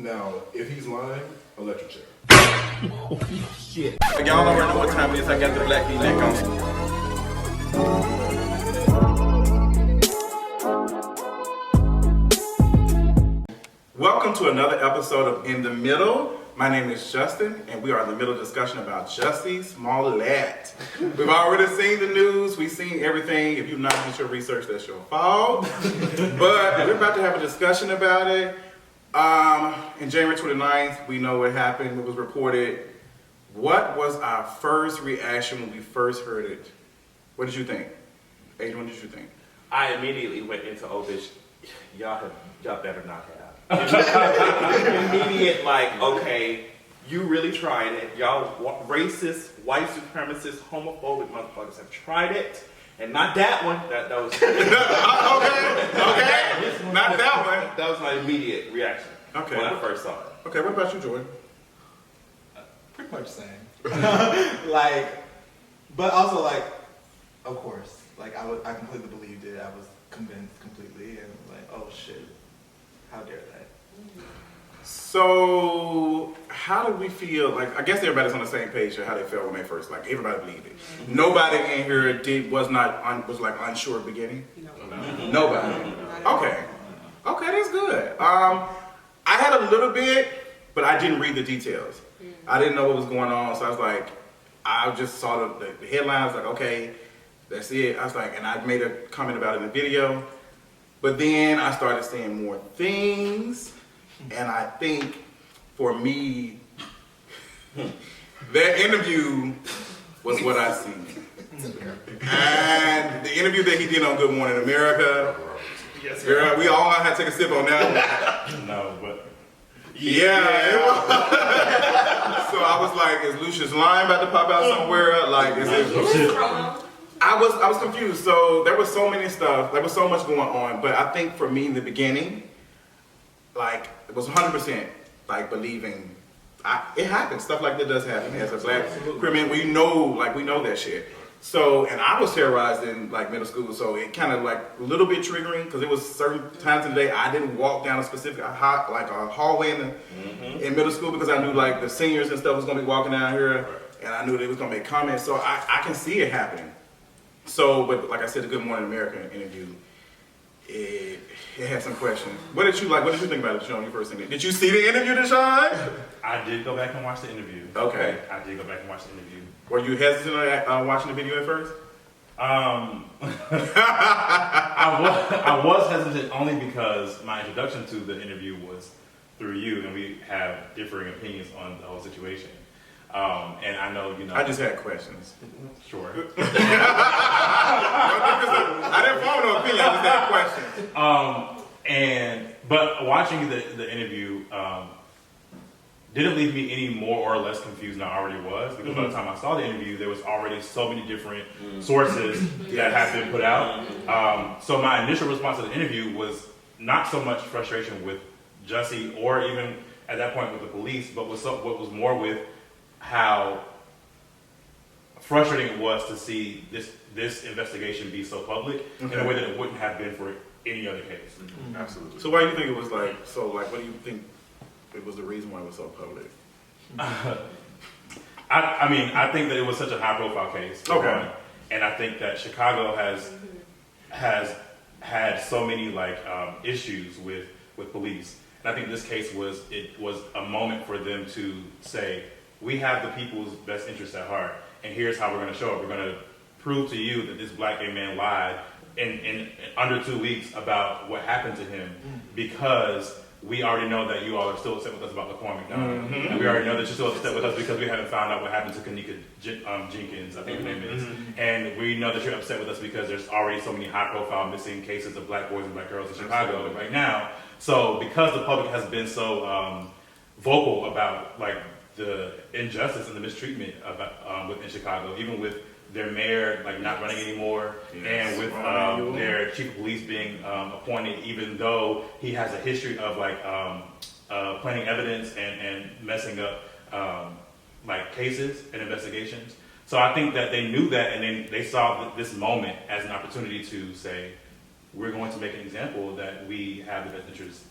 Now, if he's lying, electric chair. Oh, shit. Y'all already know what time it is. I got the black V-neck on. Welcome to another episode of In the Middle. My name is Justin, and we are in the middle of discussion about Jussie Smollett. We've already seen the news. We've seen everything. If you've not done your research, that's your fault. But we're about to have a discussion about it. In January 29th, we know what happened. It was reported. What was our first reaction when we first heard it? What did you think? Adrian, what did you think? I immediately went into, oh, bitch, y'all better not have. Immediate, like, okay, you really tried it. Y'all racist, white supremacist, homophobic motherfuckers have tried it. And not that one. That was okay. Not that one. That was my immediate reaction when I first saw it. Okay, what about you, Jordan? Pretty much the same. But also of course, I completely believed it. I was convinced completely, and oh shit, how dare they? So, how did we feel? I guess everybody's on the same page of how they felt when they first, everybody believed it. Nobody in here was unsure at the beginning? No. Nobody? Okay, that's good. I had a little bit, but I didn't read the details. I didn't know what was going on, so I just saw the headlines, okay, that's it. I was and I made a comment about it in the video, but then I started seeing more things. And I think, for me, that interview was what I seen. And the interview that he did on Good Morning America, Yes, girl, we all had to take a sip on that one. No, but... Yeah. So I was is Lucius Lyon about to pop out somewhere? Is it... I was confused. So there was so many stuff. There was so much going on. But I think for me in the beginning, it was 100% believing it happens. Stuff like that does happen. As a black criminal, we know that shit. So, and I was terrorized in middle school, so it kind of a little bit triggering because it was certain times of the day I didn't walk down a specific a hallway in middle school because I knew the seniors and stuff was gonna be walking down here, and I knew they was gonna make comments. So I can see it happening. So, but like I said, the Good Morning America interview, it had some questions. What did you think about it, Deshaun, when you first seen it? Did you see the interview, Deshaun? I did go back and watch the interview. Okay. I did go back and watch the interview. Were you hesitant on watching the video at first? I was hesitant only because my introduction to the interview was through you, and we have differing opinions on the whole situation. And I know, I just had questions. Sure. I didn't form no opinion, I just had questions. But watching the interview didn't leave me any more or less confused than I already was, because by the time I saw the interview, there was already so many different sources that had been put out. So my initial response to the interview was not so much frustration with Jussie or even at that point with the police, but what was more with how frustrating it was to see this investigation be so public in a way that it wouldn't have been for any other case. Absolutely. So why do you think it was what do you think it was the reason why it was so public? I think that it was such a high profile case. Okay. And I think that Chicago has had so many issues with police. And I think this case was a moment for them to say, we have the people's best interests at heart, and here's how we're going to show it. We're going to prove to you that this black gay man lied in under 2 weeks about what happened to him, because we already know that you all are still upset with us about Laquan McDonald. And we already know that you're still upset with us because we haven't found out what happened to Kanika Jenkins, I think her name is. And we know that you're upset with us because there's already so many high-profile missing cases of black boys and black girls in Chicago right now. So because the public has been so vocal about the injustice and the mistreatment within Chicago, even with their mayor not running anymore, and with their chief of police being appointed, even though he has a history of planting evidence and messing up cases and investigations. So I think that they knew that, and then they saw this moment as an opportunity to say, we're going to make an example that we have the best interests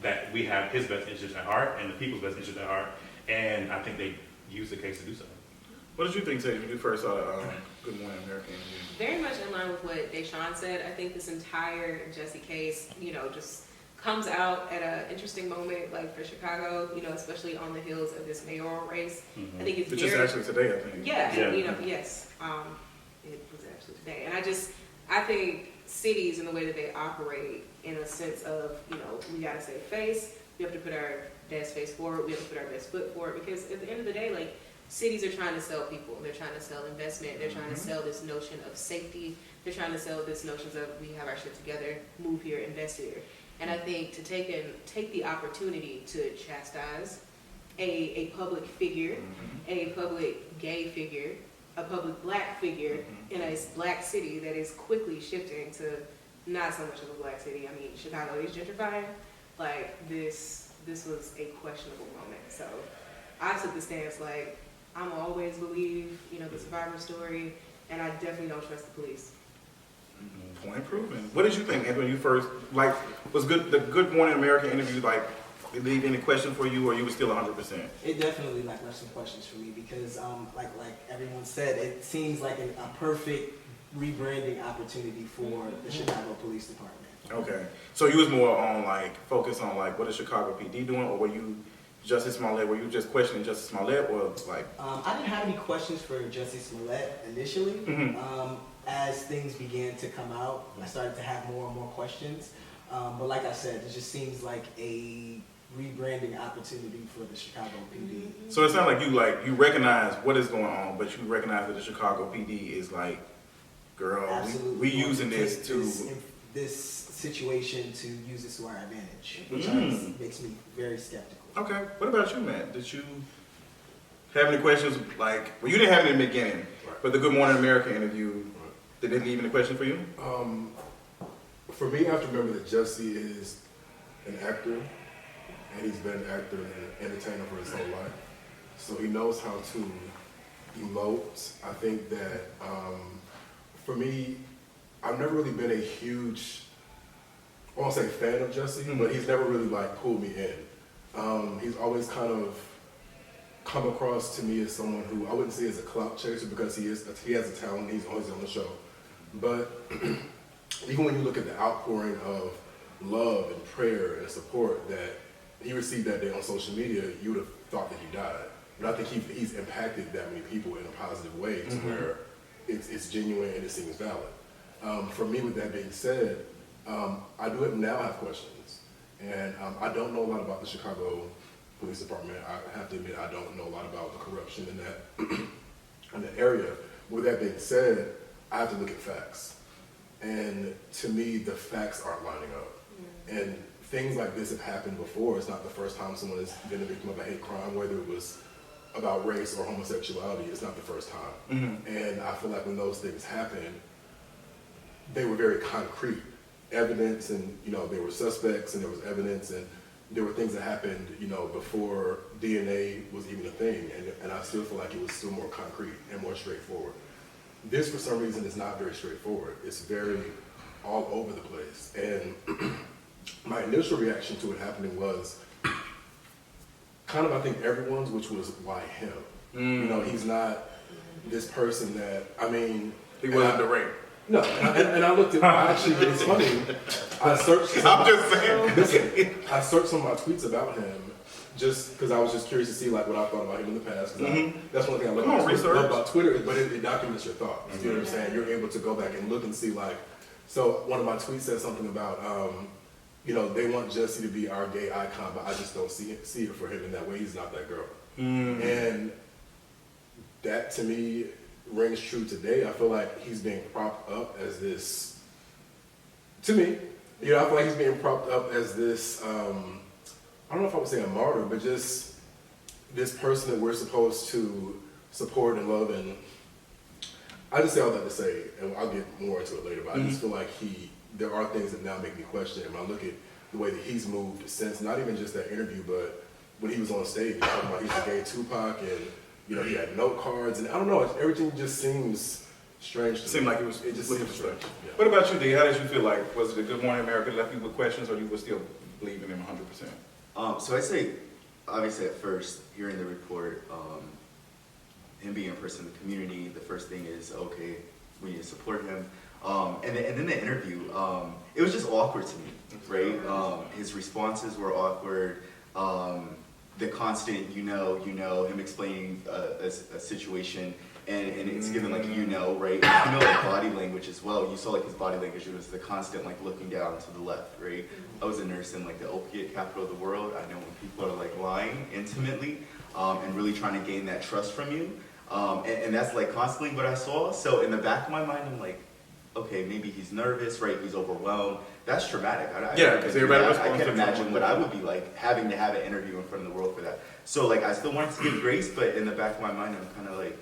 that we have his best interest at heart and the people's best interest at heart, and I think they use the case to do so. What did you think, Teddy, when you first saw Good Morning America? Very much in line with what Deshaun said. I think this entire Jussie case, just comes out at an interesting moment, like for Chicago, especially on the heels of this mayoral race. I think it's Which is actually today, I think. Yeah, Yeah. yes, it was actually today. And I think cities and the way that they operate in a sense of, we gotta save face, we have to put our best face forward, we have to put our best foot forward, because at the end of the day, like, cities are trying to sell people, they're trying to sell investment, they're trying to sell this notion of safety, they're trying to sell this notion of we have our shit together, move here, invest here. And I think to take the opportunity to chastise a public figure, a public gay figure, a public black figure in a black city that is quickly shifting to not so much of a black city. I mean, Chicago is gentrifying. Like, this was a questionable moment. So I took the stance like, I'm always believe, the survivor story, and I definitely don't trust the police. Point proven. What did you think, Anthony, when you first, was the Good Morning America interview, did it leave any question for you, or you were still 100%? It definitely left some questions for me because, like everyone said, it seems like a perfect rebranding opportunity for the Chicago Police Department. Okay. So you was more on, focus on, what is Chicago PD doing, or were you Jussie Smollett, were you just questioning Jussie Smollett, or, I didn't have any questions for Jussie Smollett initially. As things began to come out, I started to have more and more questions. But like I said, it just seems like a rebranding opportunity for the Chicago PD. So it sounds like you recognize what is going on, but you recognize that the Chicago PD is girl, Absolutely. we using this Take to... this situation to use it to our advantage, which makes me very skeptical. Okay. What about you, Matt? Did you have any questions? Well, you didn't have it in the beginning, but the Good Morning America interview, did it leave any question for you? For me, I have to remember that Jussie is an actor, and he's been an actor and an entertainer for his whole life. So he knows how to emote. I think that, for me, I've never really been a huge, I won't say fan of Jussie, but he's never really pulled me in. He's always kind of come across to me as someone who I wouldn't say is a clout chaser because he has a talent, he's always on the show. But even when you look at the outpouring of love and prayer and support that he received that day on social media, you would have thought that he died. But I think he's impacted that many people in a positive way to where it's genuine and it seems valid. For me, with that being said, I do now have questions. And I don't know a lot about the Chicago Police Department. I have to admit I don't know a lot about the corruption in that area. With that being said, I have to look at facts. And to me, the facts aren't lining up. And things like this have happened before. It's not the first time someone has been a victim of a hate crime, whether it was about race or homosexuality. It's not the first time. And I feel like when those things happen, they were very concrete. Evidence, and there were suspects and there was evidence, and there were things that happened before DNA was even a thing, and I still feel like it was still more concrete and more straightforward. This, for some reason, is not very straightforward. It's very all over the place, and my initial reaction to it happening was kind of, I think, everyone's, which was why him. He's not this person that, He wasn't the rape. No, and I looked at, it's funny, I searched. I'm just saying. Listen, I searched some of my tweets about him just because I was just curious to see what I thought about him in the past. That's one thing I love about Twitter, but it documents your thoughts. You know what I'm saying? You're able to go back and look and see so one of my tweets said something about, they want Jussie to be our gay icon, but I just don't see it for him in that way. He's not that girl. And that, to me, rings true today. I feel like he's being propped up as this, to me, I feel like he's being propped up as this, I don't know if I would say a martyr, but just this person that we're supposed to support and love. And I just say all that to say, and I'll get more into it later, but I just feel like there are things that now make me question him. I look at the way that he's moved since, not even just that interview, but when he was on stage talking about he's a gay Tupac, and he had note cards, and I don't know, everything just seems strange to me. Seemed like it just seems strange. Yeah. What about you, D? How did you feel like? Was it a Good Morning America left you with questions, or you were still believe in him 100%. So I say, obviously at first, hearing the report, him being a person in the community, the first thing is, okay, we need to support him. And then the interview, it was just awkward to me, right? His responses were awkward. The constant, him explaining a situation, and it's given like, right? And like body language as well. You saw like his body language, it was the constant like looking down to the left, right? I was a nurse in like the opiate capital of the world. I know when people are like lying intimately and really trying to gain that trust from you. And that's like constantly what I saw. So in the back of my mind, I'm like, okay, maybe he's nervous, right? He's overwhelmed. That's traumatic. I can't imagine what I would be like having to have an interview in front of the world for that. So like, I still wanted to give grace, but in the back of my mind, I'm kind of like,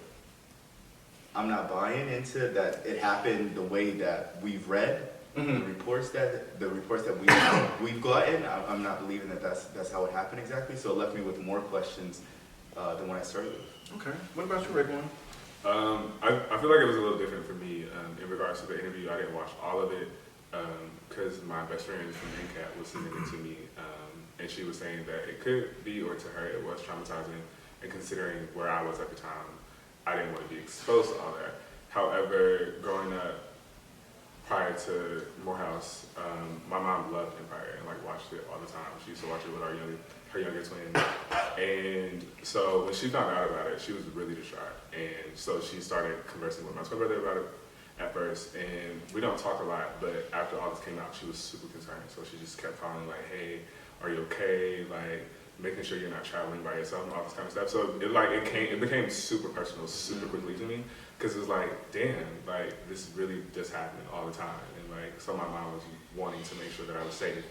I'm not buying into that. It happened the way that we've read the reports that we've gotten. I'm not believing that that's how it happened exactly. So it left me with more questions than when I started with. Okay. What about you, Raekwon? I feel like it was a little different for me in regards to the interview. I didn't watch all of it because my best friend from NCAT was sending it to me, and she was saying that it could be, or to her, it was traumatizing. And considering where I was at the time, I didn't want to be exposed to all that. However, growing up prior to Morehouse, my mom loved Empire and like watched it all the time. She used to watch it with her younger twin. And so when she found out about it, she was really distraught. And so she started conversing with my twin brother about it at first. And we don't talk a lot, but after all this came out, she was super concerned. So she just kept calling like, hey, are you okay? Like, making sure you're not traveling by yourself and all this kind of stuff. So it became super personal super quickly to me, because it was like, damn, like this really just happening all the time. And like, so my mom was wanting to make sure that I was safe.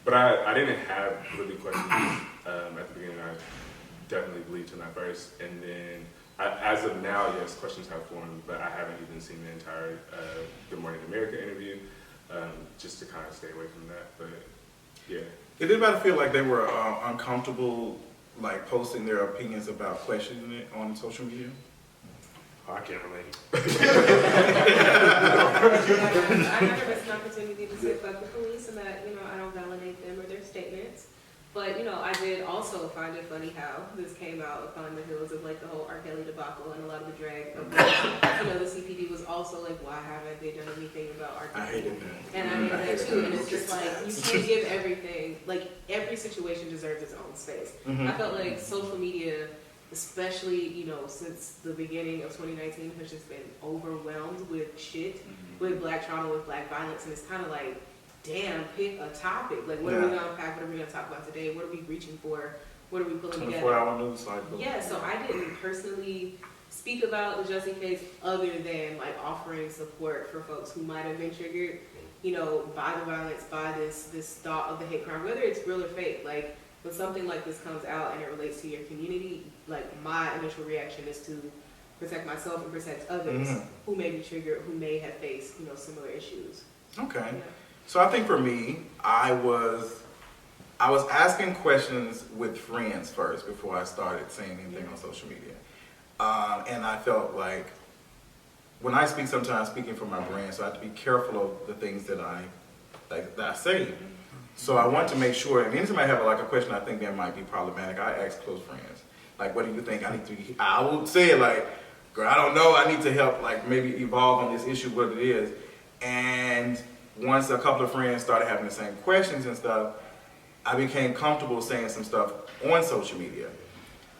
But I didn't have really questions at the beginning. I definitely believed him at first. And then as of now, yes, questions have formed, but I haven't even seen the entire Good Morning America interview, just to kind of stay away from that. But yeah. Did anybody feel like they were uncomfortable, like posting their opinions about questioning it on social media? Oh, I can't relate. I never missed an opportunity to say fuck the police and that, I don't validate them or their statements. But, I did also find it funny how this came out upon the heels of like the whole R. Kelly debacle and a lot of the drag of the CPD was also like, why haven't they done anything about R. Kelly? I hated that. And I hated that too. And it's just like, you can't give everything, like every situation deserves its own space. I felt like social media, especially, since the beginning of 2019, has just been overwhelmed with shit, with Black trauma, with Black violence. And it's kind of like, damn, pick a topic. Like, what are we going to unpack? What are we going to talk about today? What are we reaching for? What are we pulling together? 24-hour news cycle. Yeah, so I didn't personally speak about the Jussie case other than like offering support for folks who might have been triggered, by the violence, by this thought of the hate crime, whether it's real or fake. Like, when something like this comes out and it relates to your community, like my initial reaction is to protect myself and protect others who may be triggered, who may have faced, similar issues. Okay. Yeah. So I think for me, I was asking questions with friends first before I started saying anything on social media. And I felt like when I speak, sometimes speaking from my brand, so I have to be careful of the things that I say. So I want to make sure, and anytime I have like a question I think that might be problematic, I ask close friends. Like, what do you think I would say it like, girl, I don't know, I need to help, like maybe evolve on this issue, what it is. And once a couple of friends started having the same questions and stuff, I became comfortable saying some stuff on social media.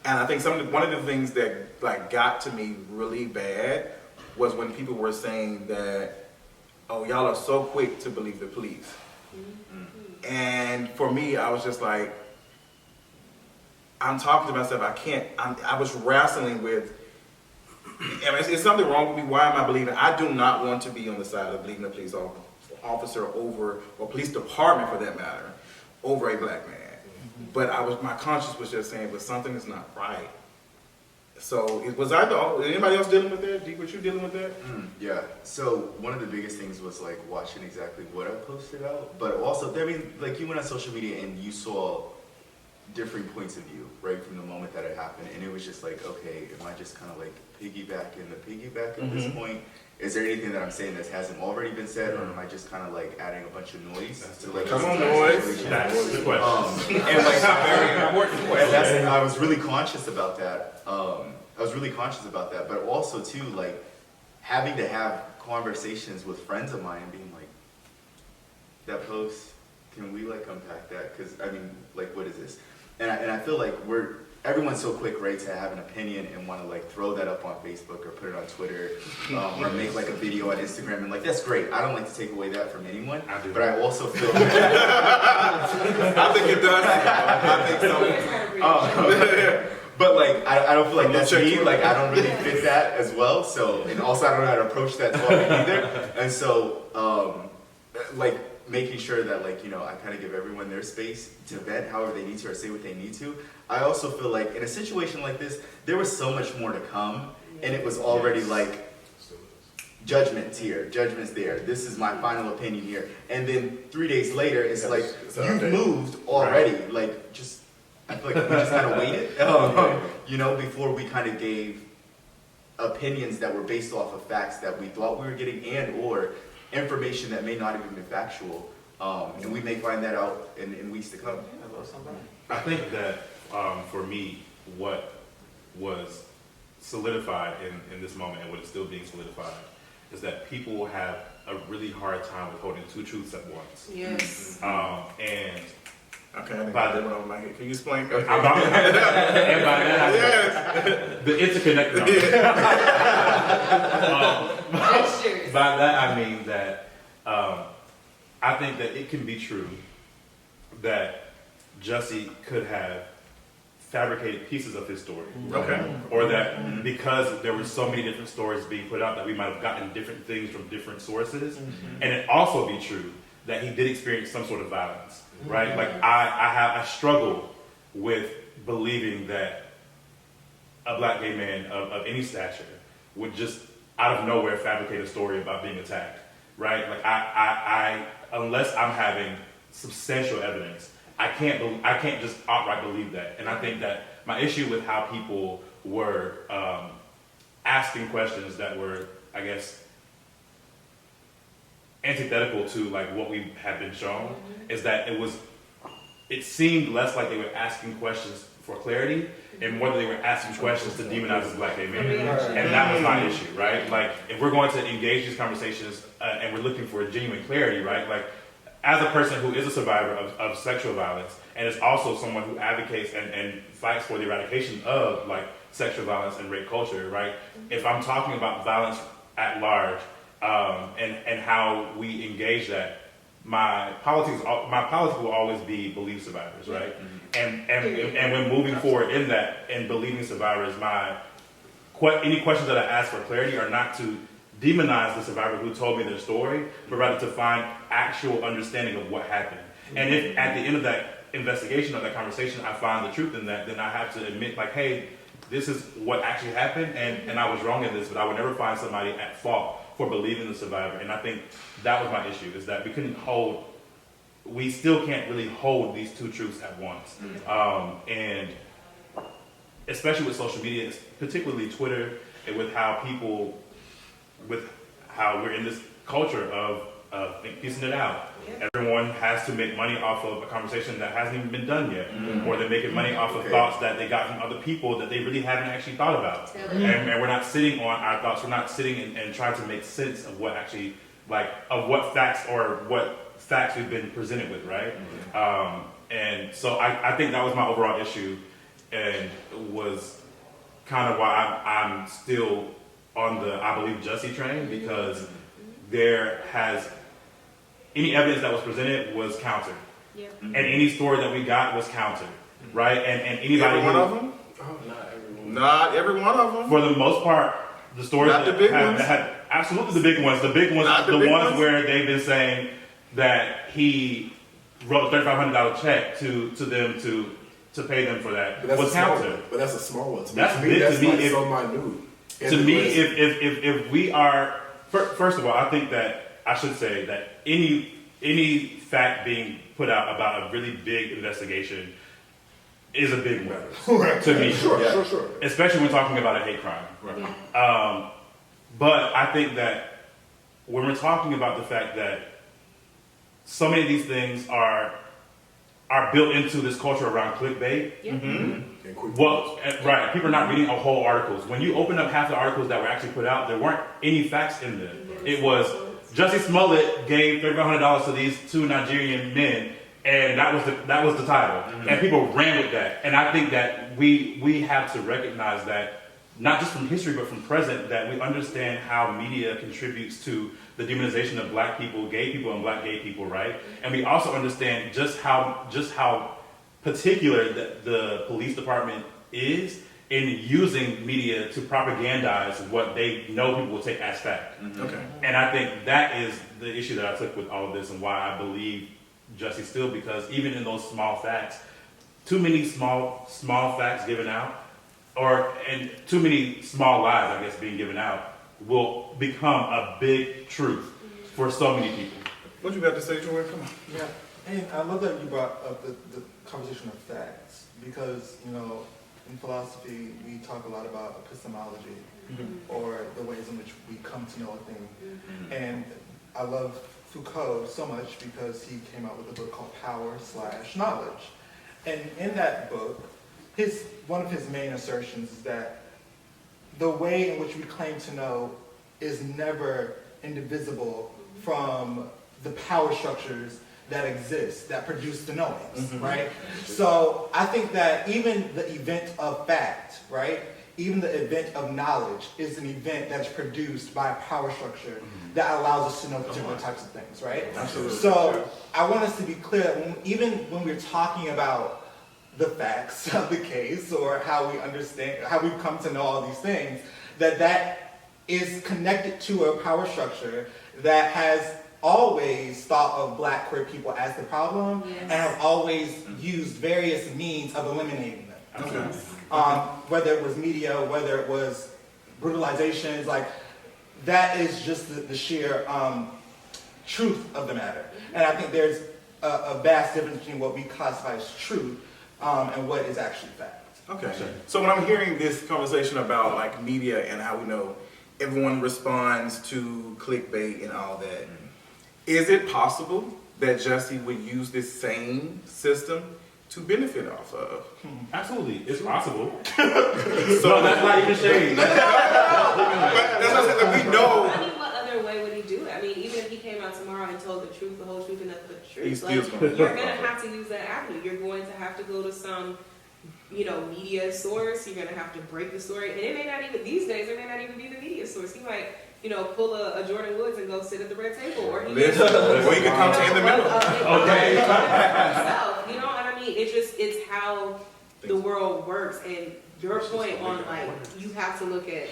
And I think one of the things that like got to me really bad was when people were saying that, oh, y'all are so quick to believe the police. And for me, I was just like, I'm talking to myself, I was wrestling with, is something wrong with me? Why am I believing? I do not want to be on the side of believing a police officer over, or police department for that matter, over a Black man. But my conscience was just saying, but something is not right. So anybody else dealing with that? Dee, was you dealing with that? Yeah. So one of the biggest things was like watching exactly what I posted out, but also, like you went on social media and you saw differing points of view, right, from the moment that it happened. And it was just like, okay, am I just kind of like piggybacking the piggyback at this point? Is there anything that I'm saying that hasn't already been said, or am I just kind of like adding a bunch of noise? To like Come on, boys. That's the question. And like, Very important question. I was really conscious about that. But also too, like, having to have conversations with friends of mine and being like, that post, can we like unpack that? Because I mean, like, what is this? And I feel like everyone's so quick, right, to have an opinion and want to like throw that up on Facebook or put it on Twitter, or make like a video on Instagram, and like, that's great. I don't like to take away that from anyone, but I also feel I think it does. I think so. but like, I don't feel like that's Check me. Twitter. Like, I don't really fit that as well. So, and also I don't know how to approach that topic either. And so, like, making sure that, like, you know, I kind of give everyone their space to vent however they need to or say what they need to. I also feel like in a situation like this, there was so much more to come, and it was already like judgment's here, judgment's there. This is my final opinion here, and then 3 days later, it's like you've moved already. Right. Like, just I feel like we just kind of waited, you know, before we kind of gave opinions that were based off of facts that we thought we were getting and/or information that may not have even been factual, and we may find that out in weeks to come. I think that for me, what was solidified in this moment and what is still being solidified is that people have a really hard time with holding two truths at once. Yes. And Okay, I didn't By got the- that one over my head. Can you explain? and by that I mean the interconnected. Gestures. By that I mean that I think that it can be true that Jussie could have fabricated pieces of his story. Okay. Or that because there were so many different stories being put out that we might have gotten different things from different sources. And it also be true that he did experience some sort of violence, right? Like I struggle with believing that a black gay man of any stature would just out of nowhere fabricate a story about being attacked, right? Like I unless I'm having substantial evidence, I can't just outright believe that. And I think that my issue with how people were asking questions that were, I guess, antithetical to like what we have been shown is that it seemed less like they were asking questions for clarity and more that they were asking questions to demonize this black gay man. And that was my issue, right? Like, if we're going to engage these conversations and we're looking for genuine clarity, right? Like, as a person who is a survivor of sexual violence and is also someone who advocates and fights for the eradication of like sexual violence and rape culture, right? If I'm talking about violence at large and how we engage that, my politics will always be believe survivors, right? And when moving forward in that and believing survivors, any questions that I ask for clarity are not to demonize the survivor who told me their story, but rather to find actual understanding of what happened. And if at the end of that investigation or that conversation I find the truth in that, then I have to admit, like, hey, this is what actually happened, and I was wrong in this, but I would never find somebody at fault for believing the survivor. And I think that was my issue, is that we still can't really hold these two truths at once. And especially with social media, particularly Twitter, and with how we're in this culture of piecing it out. Everyone has to make money off of a conversation that hasn't even been done yet, or they're making money off of thoughts that they got from other people that they really haven't actually thought about. And we're not sitting on our thoughts. We're not sitting and trying to make sense of what actually, of what facts we've been presented with, right? And so I think that was my overall issue, and was kind of why I'm still on the I believe Jussie train, because any evidence that was presented was countered. And any story that we got was countered, right? And anybody Every one of them? Not every one of them. For the most part, the stories Not the big ones? that had absolutely the big ones. The big ones, Not the the big ones ones? where they've been saying that he wrote a $3,500 check to them to pay them for that But that's was a small countered. one. But that's a small one. To That's me, big that's to me. like so minute. To me, if we are, first of all, I think that I should say that any fact being put out about a really big investigation is a big one to me. Sure. Especially when talking about a hate crime. Yeah. But I think that when we're talking about the fact that so many of these things are built into this culture around clickbait. Yeah. And quick. Well, right. People are not reading whole articles. When you open up half the articles that were actually put out, there weren't any facts in them. It was Jussie Smollett gave $3,500 to these two Nigerian men, and that was the title. And people ran with that. And I think that we have to recognize that, not just from history but from present, that we understand how media contributes to the demonization of black people, gay people, and black gay people, right? And we also understand just how particular the police department is in using media to propagandize what they know people will take as fact. Okay. And I think that is the issue that I took with all of this, and why I believe Jussie still, because even in those small facts, too many small facts given out, and too many small lies, I guess, being given out, will become a big truth for so many people. What you got to say, Jordan? Come on. Yeah, and I love that you brought up the conversation of facts, because, in philosophy, we talk a lot about epistemology, or the ways in which we come to know a thing. And I love Foucault so much because he came out with a book called Power/Knowledge. And in that book, one of his main assertions is that the way in which we claim to know is never indivisible from the power structures that exist, that produce the knowings, right? So I think that even the event of fact, right? Even the event of knowledge is an event that's produced by a power structure that allows us to know particular types of things, right? Absolutely. So I want us to be clear that even when we're talking about the facts of the case, or how we understand, how we've come to know all these things, that is connected to a power structure that has always thought of black queer people as the problem, and have always used various means of eliminating them. Okay. Whether it was media, whether it was brutalizations, like that is just the sheer truth of the matter. And I think there's a vast difference between what we classify as truth and what is actually fact. Okay. So when I'm hearing this conversation about like media and how we know everyone responds to clickbait and all that, is it possible that Jussie would use this same system to benefit off of? Absolutely, it's possible. So No, that's not even shade. But that's what I said, like, we know. I mean, what other way would he do it? I mean, even if he came out tomorrow and told the truth, the whole truth, and nothing but the truth, He's still like, gonna- you're gonna have to use that avenue. You're going to have to go to some, media source. You're gonna have to break the story, and it may not even these days. It may not even be the media source. He might, pull a Jordan Woods and go sit at the red table, or he Listen, or you can come to in the middle. Okay. Himself, and I mean, it's how the world works. And your point on you have to look at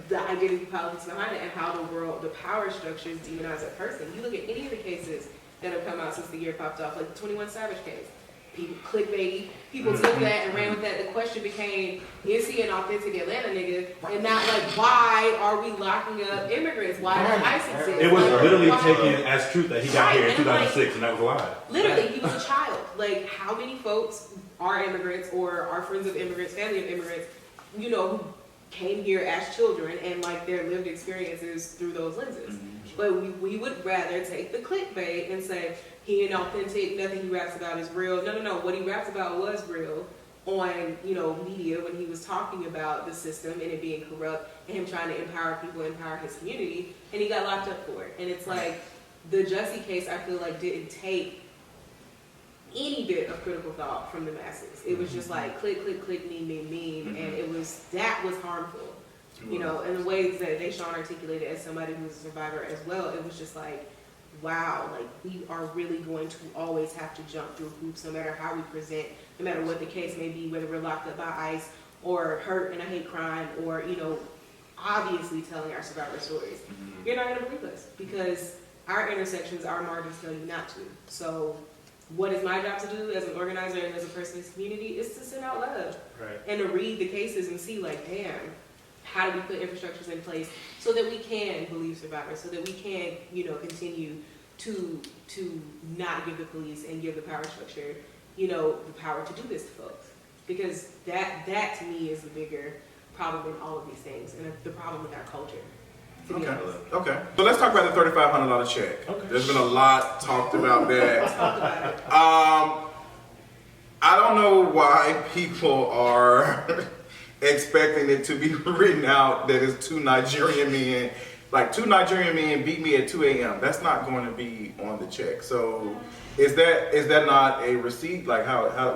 the identity politics behind it and how the power structures demonize a person. You look at any of the cases that have come out since the year popped off, like the 21 Savage case. People clickbait. People took that and ran with that. The question became, is he an authentic Atlanta nigga? And not why are we locking up immigrants? Why does ICE exist? It was literally why- taken as truth that he got here in 2006, and that was a lie. Literally, he was a child. Like, how many folks are immigrants or are friends of immigrants, family of immigrants, who came here as children and their lived experiences through those lenses? But we would rather take the clickbait and say, he inauthentic, nothing he raps about is real. No. What he raps about was real on, media when he was talking about the system and it being corrupt and him trying to empower people, empower his community, and he got locked up for it. And it's like, the Jussie case, I feel like, didn't take any bit of critical thought from the masses. It was just like, click, meme, and that was harmful. In the ways that Deshaun articulated as somebody who's a survivor as well, it was just like, wow, we are really going to always have to jump through hoops no matter how we present, no matter what the case may be, whether we're locked up by ICE or hurt in a hate crime or, obviously telling our survivor stories. You're not going to believe us because our intersections, our margins tell you not to. So what is my job to do as an organizer and as a person in this community is to send out love and to read the cases and see damn, how do we put infrastructures in place so that we can believe survivors, so that we can, continue to not give the police and give the power structure you know, the power to do this to folks. Because that to me is the bigger problem in all of these things, and the problem with our culture. To be honest. Okay. So let's talk about the $3,500 check. Okay. There's been a lot talked about that. Talk about it. I don't know why people are expecting it to be written out that it's 2 Nigerian men. Like 2 Nigerian men beat me at 2 a.m. That's not going to be on the check. So is that not a receipt? Like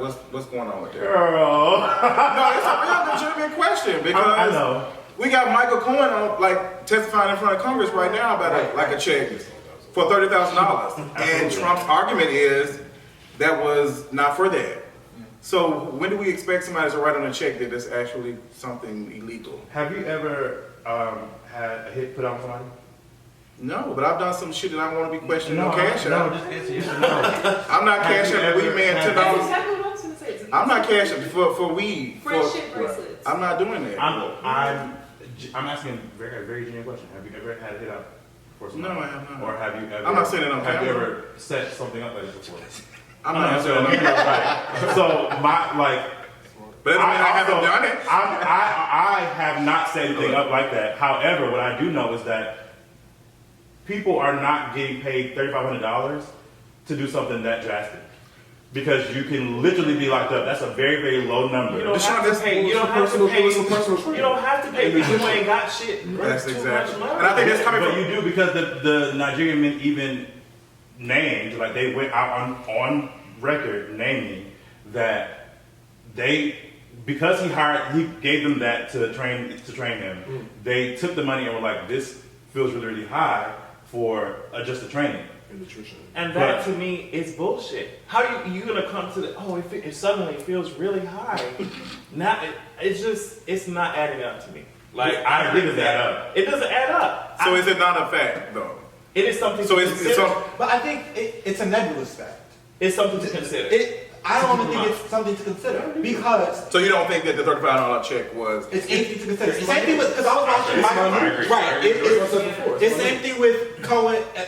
what's going on with that? Girl. No, it's a real legitimate question because I know. we got Michael Cohen on, like testifying in front of Congress right now about a check for $30,000, and Trump's argument is that was not for that. So when do we expect somebody to write on a check that it's actually something illegal? Have you ever had a hit put on somebody? No, but I've done some shit that I want to be questioned on cash no, out. just answer yes or no. I'm not Have cashing you a weed ever man had- That's $10. exactly what I was going to say. I'm not cashing for weed. Friendship bracelets. I'm not doing that. I'm asking a very, very genuine question. Have you ever had a hit up for somebody? No, I have not. Or have you ever? I'm not saying it on Have you camera. ever set something up like this before? I'm No, not so, saying right. So my like. But that doesn't mean I haven't done it. I have not set anything up like that. However, what I do know is that people are not getting paid $3,500 to do something that drastic. Because you can literally be locked up. That's a very, very low number. You don't have to pay. You don't have to pay. You don't have to pay because you ain't got shit. That's Too exactly. much money. And I think that's coming But from you do because the Nigerian men even named, like they went out on record naming that because he gave them that to train him, they took the money and were like, this feels really, really high for just the training. And that to me is bullshit. How you gonna come to it suddenly feels really high? Now it's not adding up to me. Like I agree with that. It doesn't add up. So is it not a fact though? It is something. So to it's consider. some, But I think it's a nebulous fact. It's something to consider. I don't even think it's something to consider because so you don't think that the $35 check was? it's anything to consider. Same thing with because I was watching I agree. right. It's same thing with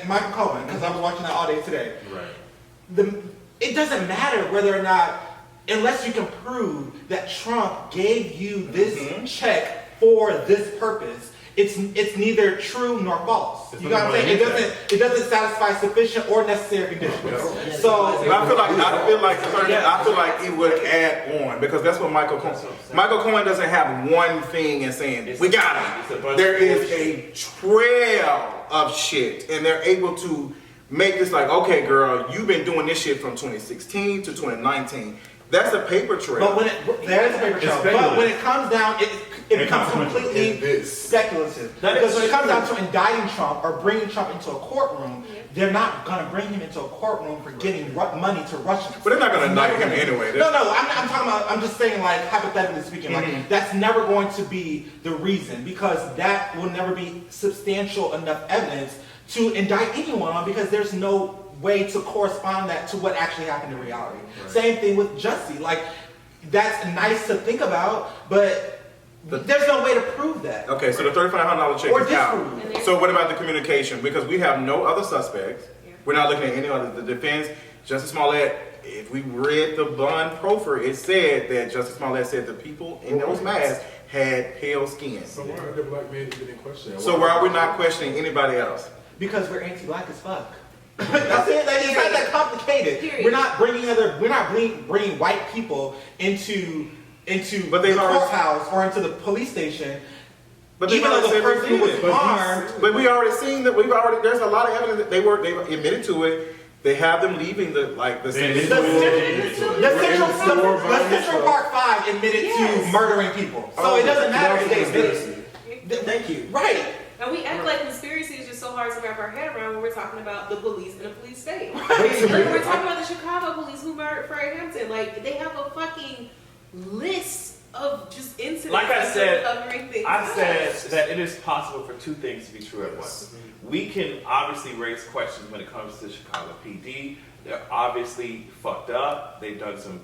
Michael Cohen because I was watching that all day today. Right. It doesn't matter whether or not, unless you can prove that Trump gave you this check for this purpose. It's neither true nor false. You know what I'm saying? It doesn't satisfy sufficient or necessary conditions. So But I feel like it would add on because that's what Michael Cohen doesn't have one thing and saying we got it. There is a trail of shit, and they're able to make this like, okay, girl, you've been doing this shit from 2016 to 2019. That's a paper trail. But there is a paper trail. But when it comes down, it becomes completely speculative. Because when it comes down to indicting Trump or bringing Trump into a courtroom, they're not going to bring him into a courtroom for getting money to Russians. But they're not going to indict him anyway. No, I'm talking about, I'm just saying like hypothetically speaking, like that's never going to be the reason because that will never be substantial enough evidence to indict anyone on because there's no way to correspond that to what actually happened in reality. Same thing with Jussie. Like, that's nice to think about, but there's no way to prove that. Okay, so the $3,500 check Or is out. disprove it. So what about the communication? Because we have no other suspects. We're not looking at any other. The defense, Jussie Smollett, if we read the bond proffer, it said that Jussie Smollett said the people in those masks had pale skin. So why are the black men even in question? So why are we not questioning anybody else? Because we're anti-black as fuck. That's it. It's not that complicated. Period. We're not bringing white people into But they've the already- courthouse or into the police station. But they've Even though already the said they person who did was it. harmed. But we already seen that. There's a lot of evidence that they've admitted to it. They have them leaving the admitted The It's Central Park 5 admitted to murdering people. So it doesn't matter if they admitted. Thank you. Right. And we act like conspiracy is just so hard to wrap our head around when we're talking about the police in a police state. Like, we're talking about the Chicago police who murdered Fred Hampton. Like, they have a fucking list of just incidents. Like I said, covering things. I said that it is possible for two things to be true at once. We can obviously raise questions when it comes to Chicago PD. They're obviously fucked up. They've done some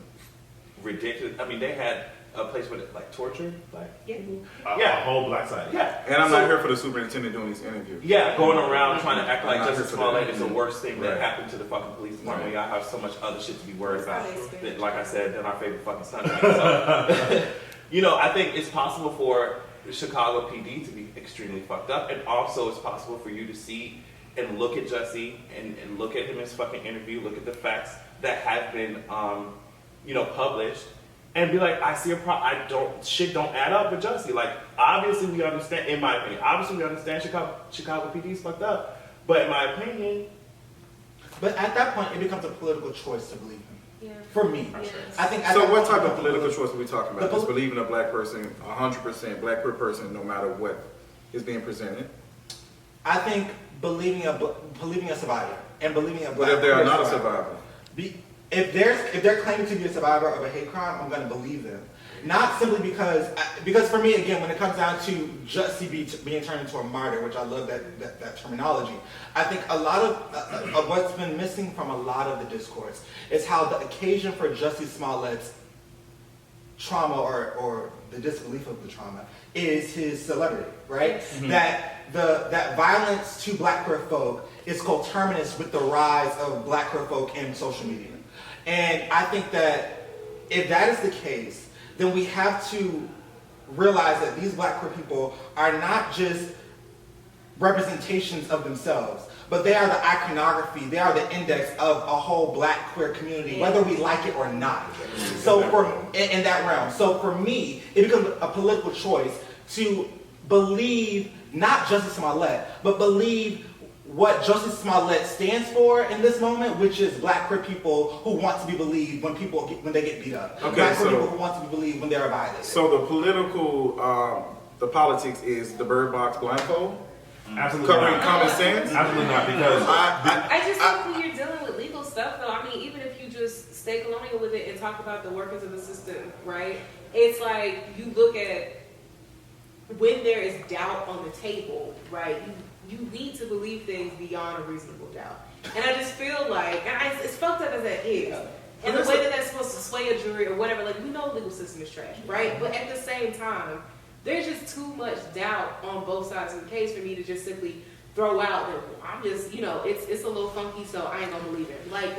ridiculous. I mean, they had a place where they like torture black people. A whole black side. Yeah. And I'm So- not here for the superintendent doing these interviews. Yeah, going around trying to act like I'm not Jussie here for Smollett that. is the worst thing that Right. happened to the fucking police department. Y'all have so much other shit to be worried about. That's how they That, like I said, than our favorite fucking Sunday. So, you know, I think it's possible for the Chicago PD to be extremely fucked up, and also it's possible for you to see and look at Jussie and look at him in his fucking interview, look at the facts that have been, you know, published, and be like, I see a problem. Shit don't add up with Jussie. Like, obviously we understand, in my opinion, obviously we understand Chicago PD is fucked up, but in my opinion, But at that point, it becomes a political choice to believe him. Yeah. For me, Yes. I think. at So that what point, type it of becomes political choice are we talking about? The Just pol- believing a black person, 100% black person, no matter what is being presented. I think believing a survivor and believing a But black if they are queer not a survivor, if they're claiming to be a survivor of a hate crime, I'm going to believe them. Not simply because for me, again, when it comes down to Jussie being turned into a martyr, which I love that terminology, I think a lot of what's been missing from a lot of the discourse is how the occasion for Jussie Smollett's trauma or the disbelief of the trauma is his celebrity, right? Yes. That violence to black queer folk is coterminous with the rise of black queer folk in social media. And I think that if that is the case, then we have to realize that these black queer people are not just representations of themselves, but they are the iconography, they are the index of a whole black queer community, whether we like it or not. So in that realm. So for me, it becomes a political choice to believe not Jussie Smollett, but believe what Jussie Smollett stands for in this moment, which is black queer people who want to be believed when they get beat up. Okay, Black queer so- people who want to be believed when they're violated. so the political, the politics is the Bird Box blindfold, Absolutely covering not. common sense. Absolutely not, because I just think when you're dealing with legal stuff, though, I mean, even if you just stay colonial with it and talk about the workings of the system, right? It's like you look at when there is doubt on the table, right? You need to believe things beyond a reasonable doubt. And I just feel like, it's fucked up as that is. And the way that that's supposed to sway a jury or whatever, like, we know the legal system is trash, right? But at the same time, there's just too much doubt on both sides of the case for me to just simply throw out that I'm just, you know, it's a little funky, so I ain't gonna believe it. Like,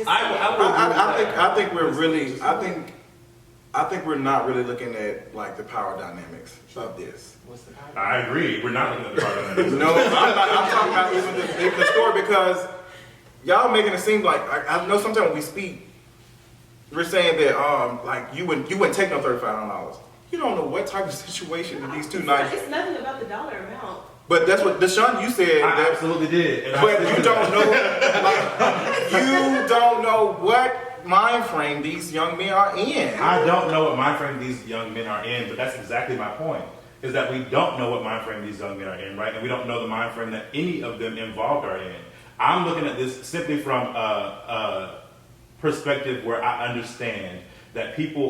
I think we're really, I think we're not really looking at like the power dynamics of this. What's the power? I agree. We're not looking at the part of that. No, I'm talking about even the story, because y'all making it seem like I know sometimes when we speak, we're saying that like you wouldn't take no $3,500. You don't know what type of situation that these two nights. It's nothing about the dollar amount. But that's what Deshaun, you said. I That, absolutely did. And but you don't know, like, you don't know what mind frame these young men are in. I don't know what mind frame these young men are in, but that's exactly my point. Is that we don't know what mind frame these young men are in, right? And we don't know the mind frame that any of them involved are in. I'm looking at this simply from a perspective where I understand that people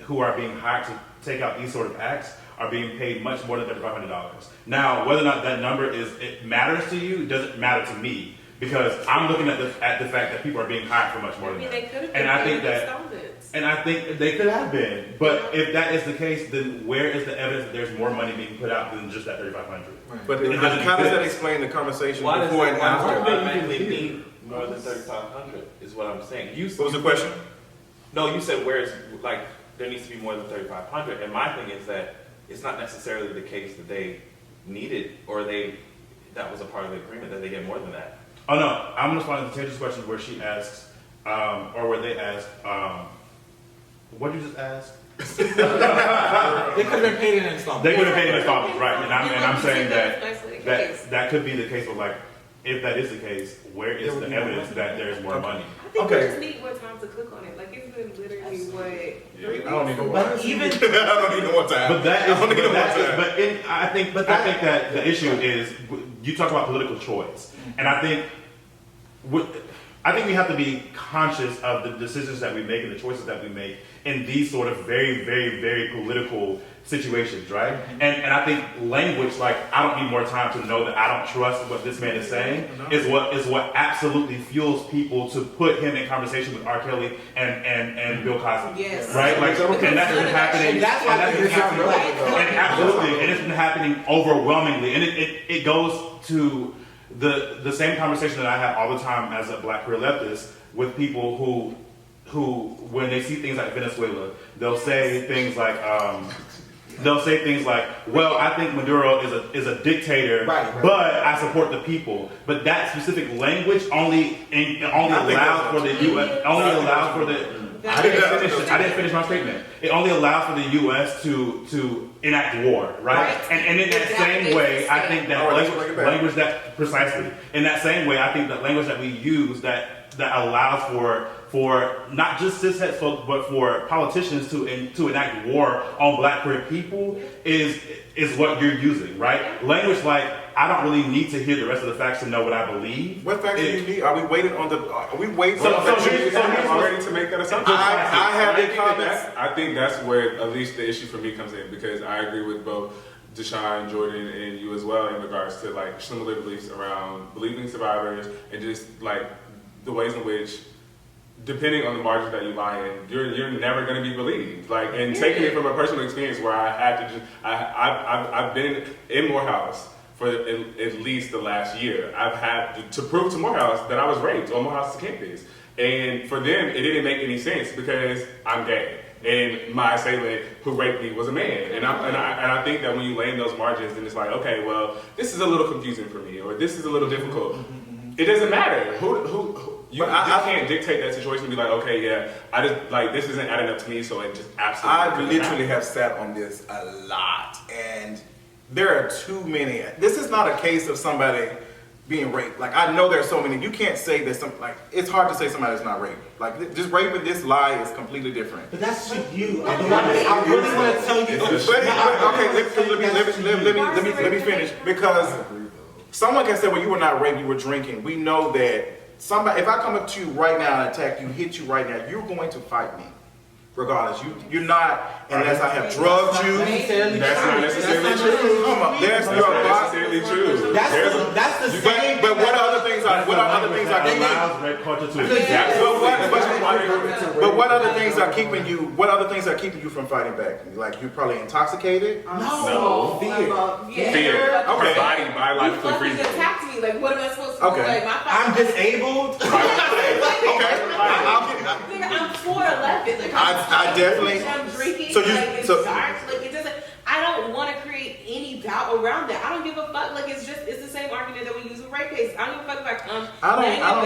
who are being hired to take out these sort of acts are being paid much more than $3,500. Now, whether or not that number it matters to you, doesn't matter to me, because I'm looking at the fact that people are being hired for much more I than mean, that. they could have And I think that, installments. and I think they could have been, but if that is the case, then where is the evidence that there's more money being put out than just that $3,500? But It doesn't how does that exist. explain the conversation why does before it and after? automatically need more than 3,500 is what I'm saying. What was the question? No, you said like there needs to be more than 3,500, and my thing is that it's not necessarily the case that they needed or that was a part of the agreement that they get more than that. Oh no, I'm responding to Tanger's question where she asks, or where they ask, what did you just ask? They could have been paid in installments. They could have paid in installments, right? And I'm saying That's that that could be the case of like, if that is the case, where is There would the be more evidence money. that there's more money? I think Okay. we just need more time to cook on it. Like, it's been literally, what, 3 weeks? I don't even want But even I don't even want time. But that is, I don't even but, want that, time. but in, I think that the issue is you talk about political choice, and I think I think we have to be conscious of the decisions that we make and the choices that we make in these sort of very, very, very political situations, right? And I think language, like, I don't need more time to know that I don't trust what this man is saying, is what absolutely fuels people to put him in conversation with R. Kelly and Bill Cosby. Yes. Right? Like, and that's been happening. And that's why been happening. And absolutely, and it's been happening overwhelmingly. And it goes to the same conversation that I have all the time as a black queer leftist with people who when they see things like Venezuela, they'll say things like, well, I think Maduro is a dictator, right. But I support the people. But that specific language only allows for the U.S. Only allows for the. I didn't finish my statement. It only allows for the U.S. to enact war, right? And in that same way, I think that language that precisely in that same way, I think that language that we use that allows for not just cishet folks, but for politicians to enact war on black queer people is what you're using, right? Language like, I don't really need to hear the rest of the facts to know what I believe. What facts do you need? Are we waiting on the? Are we waiting? Here's already to make that assumption. I have the comments. I think that's where at least the issue for me comes in, because I agree with both Deshaun, Jordan, and you as well in regards to like similar beliefs around believing survivors and just like the ways in which, depending on the margins that you lie in, you're never going to be believed. Like, and taking it from a personal experience where I had to just, I've been in Morehouse for at least the last year. I've had to prove to Morehouse that I was raped on Morehouse's campus. And for them, it didn't make any sense because I'm gay. And my assailant who raped me was a man. And I think that when you lay in those margins, then it's like, okay, well, this is a little confusing for me, or this is a little difficult. It doesn't matter. You can't dictate that situation and be like, okay, yeah, I just, like, this isn't adding up to me, so it just absolutely. I literally have sat on this a lot, and there are too many. This is not a case of somebody being raped. Like, I know there's so many. You can't say that it's hard to say somebody's not raped. Like, just rape with this lie is completely different. But that's what you. I really want to tell you. Let me finish, because someone can say, well, you were not raped, you were drinking. We know that somebody, if I come up to you right now and attack you, hit you right now, you're going to fight me. Regardless, you're not, unless I have drugged you. That's not necessarily true. Come on, That's not necessarily true. That's the same. But what are other things I allows rape culture to exist. But what other things are keeping you? What other things are keeping you from fighting back? Like, you're probably intoxicated. No. Fear. Okay. Body biologically You freezing. fucking attacked me. Like, what am I supposed to do? Okay. Like, I'm disabled. I'm 4'11". Like, I definitely. I'm drinking. So It's dark. Like, it doesn't. I don't want to create any doubt around that. I don't give a fuck. Like, it's the same argument that we use with rape cases. I don't give a fuck if I come. I don't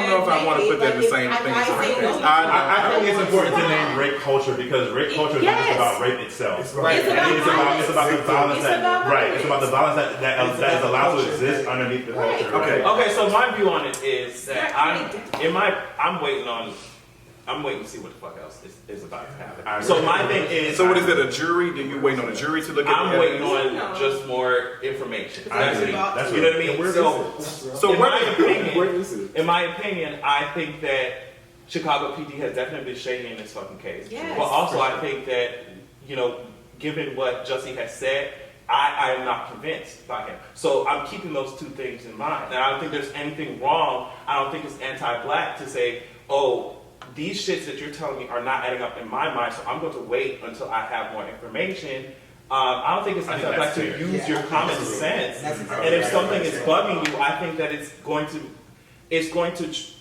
know if I want to put that in the same thing. I think it's important to name rape culture, because rape culture is not just about rape itself. It's about the violence It's about the violence that is allowed to exist underneath the culture. Okay. So my view on it is that I'm waiting to see what the fuck else is about to happen. So my thing is. So what is it? A jury? Do you waiting on a jury to look at? I'm waiting on just more information. That's you know what I mean. In my opinion, I think that Chicago PD has definitely been shady in this fucking case. Yes, but also, I think that given what Jussie has said, I am not convinced by him. So I'm keeping those two things in mind. And I don't think there's anything wrong. I don't think it's anti-black to say, oh, these shits that you're telling me are not adding up in my mind, so I'm going to wait until I have more information. I don't think it's anti-black to use your common sense. And if something is bugging you, I think that it's going to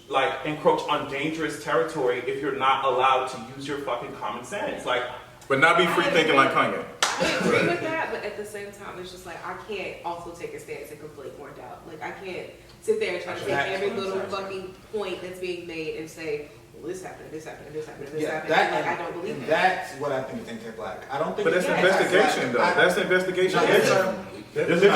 like encroach on dangerous territory if you're not allowed to use your fucking common sense. Like, but not be free thinking like Kanye. I agree with that, but at the same time, it's just like, I can't also take a stance and conflate more doubt. Like, I can't sit there and try to take every little fucking point that's being made and say, well, this happened, this happened, this happened, this happened. Like, I don't believe that. That's what I think is anti-black. I don't think. But that's investigation, though. That's investigation. There's a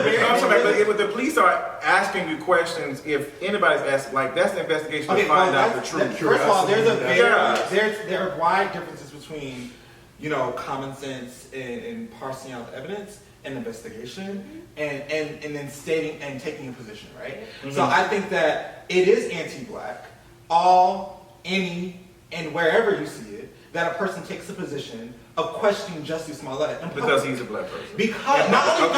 very. But the police are asking you questions. If anybody's asking, like, that's the investigation to find out the truth. First of all, there are wide differences between common sense in parsing out the evidence and investigation, and then stating and taking a position, right? So I think that it is anti-black, any, and wherever you see it, that a person takes a position of questioning Jussie Smollett. Because he's a black person. Because not only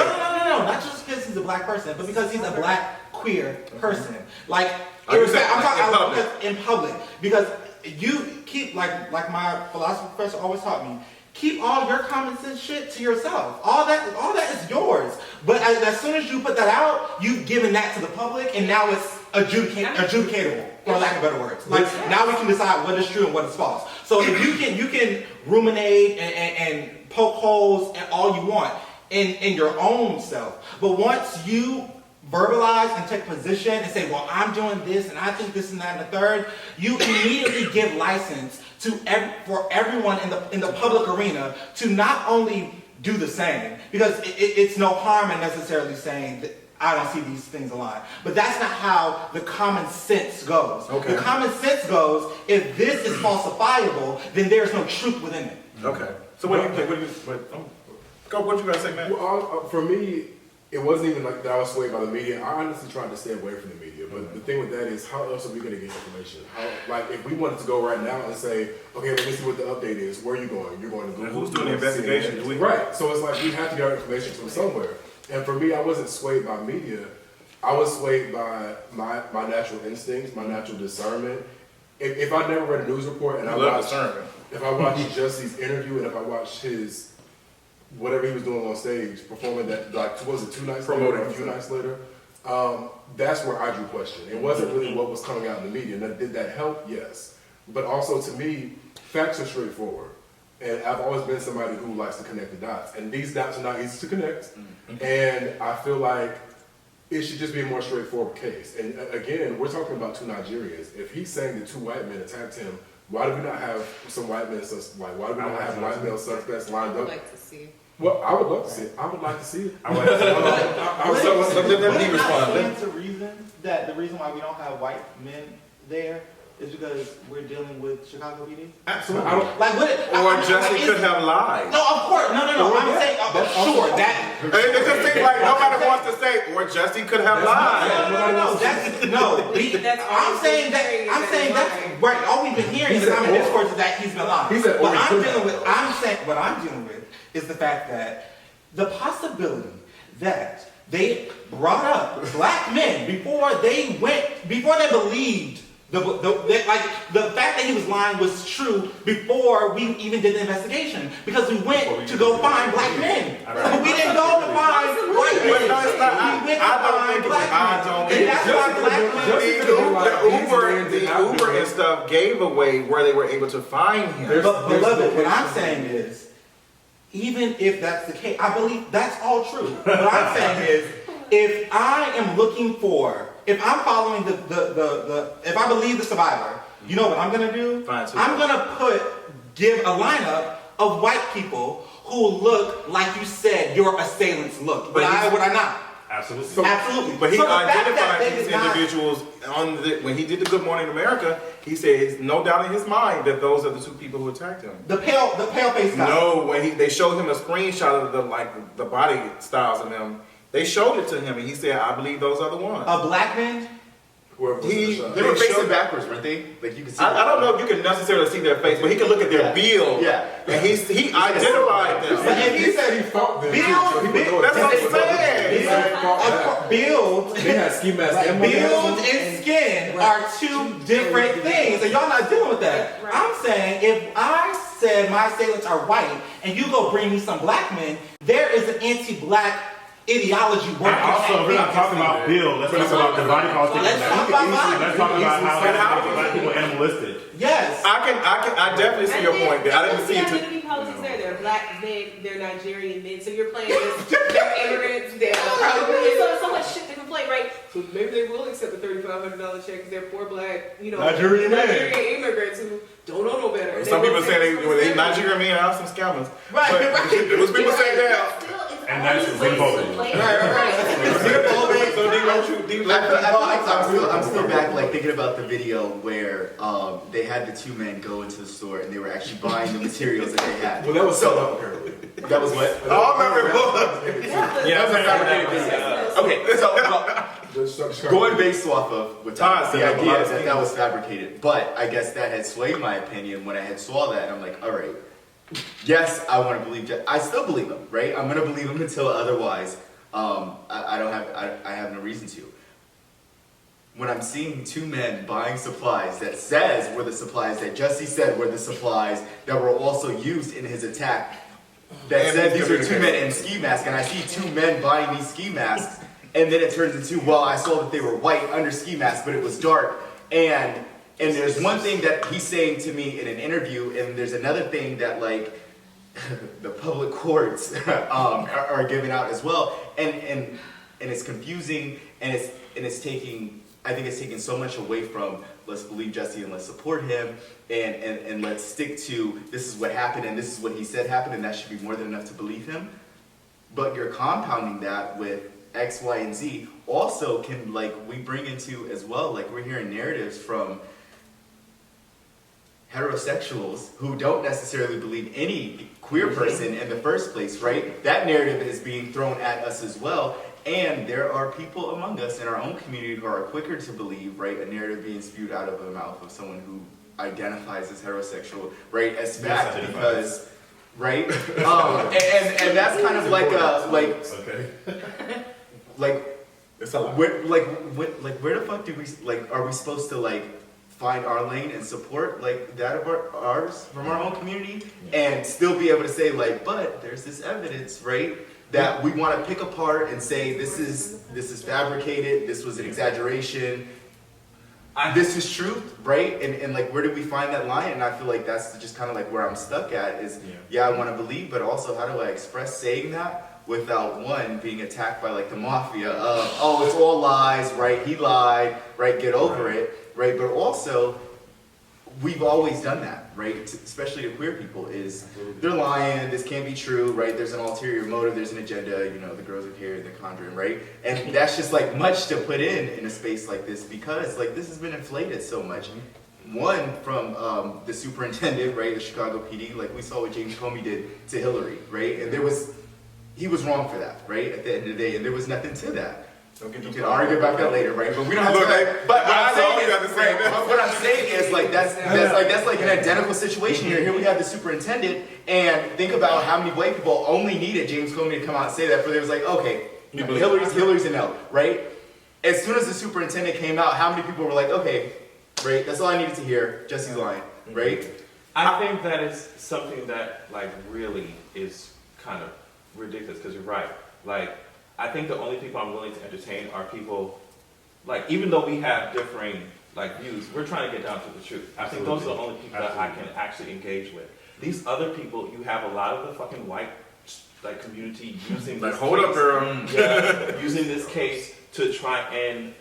no, not just because he's a black person, but because he's a black queer person. Like I'm talking because in public. Because you keep like my philosophy professor always taught me, keep all your common sense shit to yourself. All that is yours. But as soon as you put that out, you've given that to the public, and now it's adjudicatable, for lack of better words. Like now we can decide what is true and what is false. So if you can ruminate and poke holes and all you want in your own self, but once you verbalize and take position and say, well, I'm doing this and I think this and that and the third, you immediately give license for everyone in the public arena to not only do the same, because it's no harm in necessarily saying that I don't see these things aligned. But that's not how the common sense goes. Okay. The common sense goes, if this is falsifiable, then there's no truth within it. Okay. So what do you think? What you gotta say, man? Well, for me, it wasn't even like that I was swayed by the media. I honestly tried to stay away from the media. But the thing with that is, how else are we going to get information? Like, if we wanted to go right now and say, okay, let me see what the update is. Where are you going? You're going to Google. Who's doing the investigation? Right. So it's like we have to get our information from somewhere. And for me, I wasn't swayed by media. I was swayed by my natural instincts, my natural discernment. If I never read a news report and if I watched Jussie's interview and if I watched his whatever he was doing on stage, performing that, like, was it 2 nights later or a few nights later? That's where I drew question. It wasn't really what was coming out in the media. Now, did that help? Yes. But also, to me, facts are straightforward. And I've always been somebody who likes to connect the dots. And these dots are not easy to connect. And I feel like it should just be a more straightforward case. And again, we're talking about 2 Nigerians. If he's saying that 2 white men attacked him, why do we not have some white men, why do we not have white male suspects lined up? I would like to see. Well, I would love to see it. I would like to see it. I would like to see it. Let me respond. The reason why we don't have white men there is because we're dealing with Chicago PD? Absolutely. Or Jussie could have lied. No, of course. No. I'm saying, sure. It just seems like nobody wants to say, or Jussie could have lied. I'm saying that's right. All we've been hearing in the common discourse is that he's been lying. What I'm dealing with is the fact that the possibility that they brought up black men before they believed the fact that he was lying was true before we even did the investigation, because we went to go find black men. We didn't go to find white men. We went to find black men. And that's why black men. The Uber and stuff gave away where they were able to find him. But beloved, what I'm saying is, even if that's the case, I believe that's all true. What I'm saying is, if I am looking for, if I'm following if I believe the survivor, you know what I'm gonna do? I'm gonna give a lineup of white people who look like you said your assailants look. Would I not? Absolutely. Absolutely. But he identified these individuals when he did the Good Morning America. He said it's no doubt in his mind that those are the 2 people who attacked him. The pale face guy. No, when they showed him a screenshot of the body styles of them, they showed it to him and he said, I believe those are the ones. A black man? They were facing backwards, weren't they? Like you can see. I don't know if you can necessarily see their face, but he can look at their build. Yeah. And he identified them. But if he said he fought them, that's what I'm saying. Build They had ski masks. build and skin are 2 different things, and y'all not dealing with that. Right. I'm saying, if I said my assailants are white, and you go bring me some black men, there is an anti-black ideology working. And also, we're not talking about Bill. Let's talk about the body politics. Let's talk about Let's talk about how black people animalistic. Yes. I definitely see your point there. I didn't see it. Identity politics there. They're black men, they're Nigerian men. So you're playing this, they're immigrants, they're probably so much shit they can play, right? So maybe they will accept the $3,500 check because they're poor black, Nigerian immigrants who don't know no better. Some people say they Nigerian men are some scammers. Right. It was people saying that. And that's xenophobic. Right. Xenophobic. So I'm still back, like thinking about the video where they had the two men go into the store and they were actually buying the materials that they had. Well, that was sold out apparently. That was what? Oh, I remember it. Yeah, That was a fabricated video. Okay, so going based off of what Todd said, the idea is that was fabricated, but I guess that had swayed my opinion when I had saw that. I'm like, all right, yes, I want to believe. I still believe him, right? I'm gonna believe him until otherwise. I have no reason to. When I'm seeing two men buying supplies that says were the supplies that Jussie said were the supplies that were also used in his attack, that said these are two men in ski masks, and I see two men buying these ski masks, and then it turns into, well, I saw that they were white under ski masks, but it was dark, and there's one thing that he's saying to me in an interview, and there's another thing that like the public courts are giving out as well, and it's confusing, and it's taking, I think it's taking so much away from let's believe Jussie and let's support him, and let's stick to this is what happened and this is what he said happened, and that should be more than enough to believe him. But you're compounding that with X, Y, and Z. Also can, like, we bring into as well, like we're hearing narratives from heterosexuals who don't necessarily believe any queer person in the first place, right? That narrative is being thrown at us as well. And there are people among us in our own community who are quicker to believe, right, a narrative being spewed out of the mouth of someone who identifies as heterosexual, right, as fact, because, right, and that's kind of like a, It's a lot. where the fuck do we, like, are we supposed to, like, find our lane and support, like, that of ours from our own community, and still be able to say, like, but there's this evidence, right, that we want to pick apart and say this is fabricated, this was an exaggeration, this is truth, right? And like, where do we find that line? And I feel like that's just kind of like where I'm stuck at is, yeah, I want to believe, but also how do I express saying that without one being attacked by like the mafia of, oh, it's all lies, right? He lied, right? Get over it, right? But also, we've always done that, right? Especially to queer people, is they're lying, this can't be true, right? There's an ulterior motive, there's an agenda, you know, the girls are here, they're conjuring, right? And that's just like much to put in a space like this because like this has been inflated so much. One, from the superintendent, right, the Chicago PD, like we saw what James Comey did to Hillary, right? And he was wrong for that, right? At the end of the day, and there was nothing to that. You can argue about that later, right? But we don't have to. But what I'm saying is, like that's like an identical situation here. Here we have the superintendent, and think about how many white people only needed James Comey to come out and say that for there was like, okay, Hillary's a no, right? As soon as the superintendent came out, how many people were like, okay, right? That's all I needed to hear. Jussie's lying, right? I think that is something that like really is kind of ridiculous because you're right, like. I think the only people I'm willing to entertain are people, like, even though we have differing, like, views, we're trying to get down to the truth. I think those are the only people that I can actually engage with. These other people, you have a lot of the fucking white, like, community using this case, using this case to try and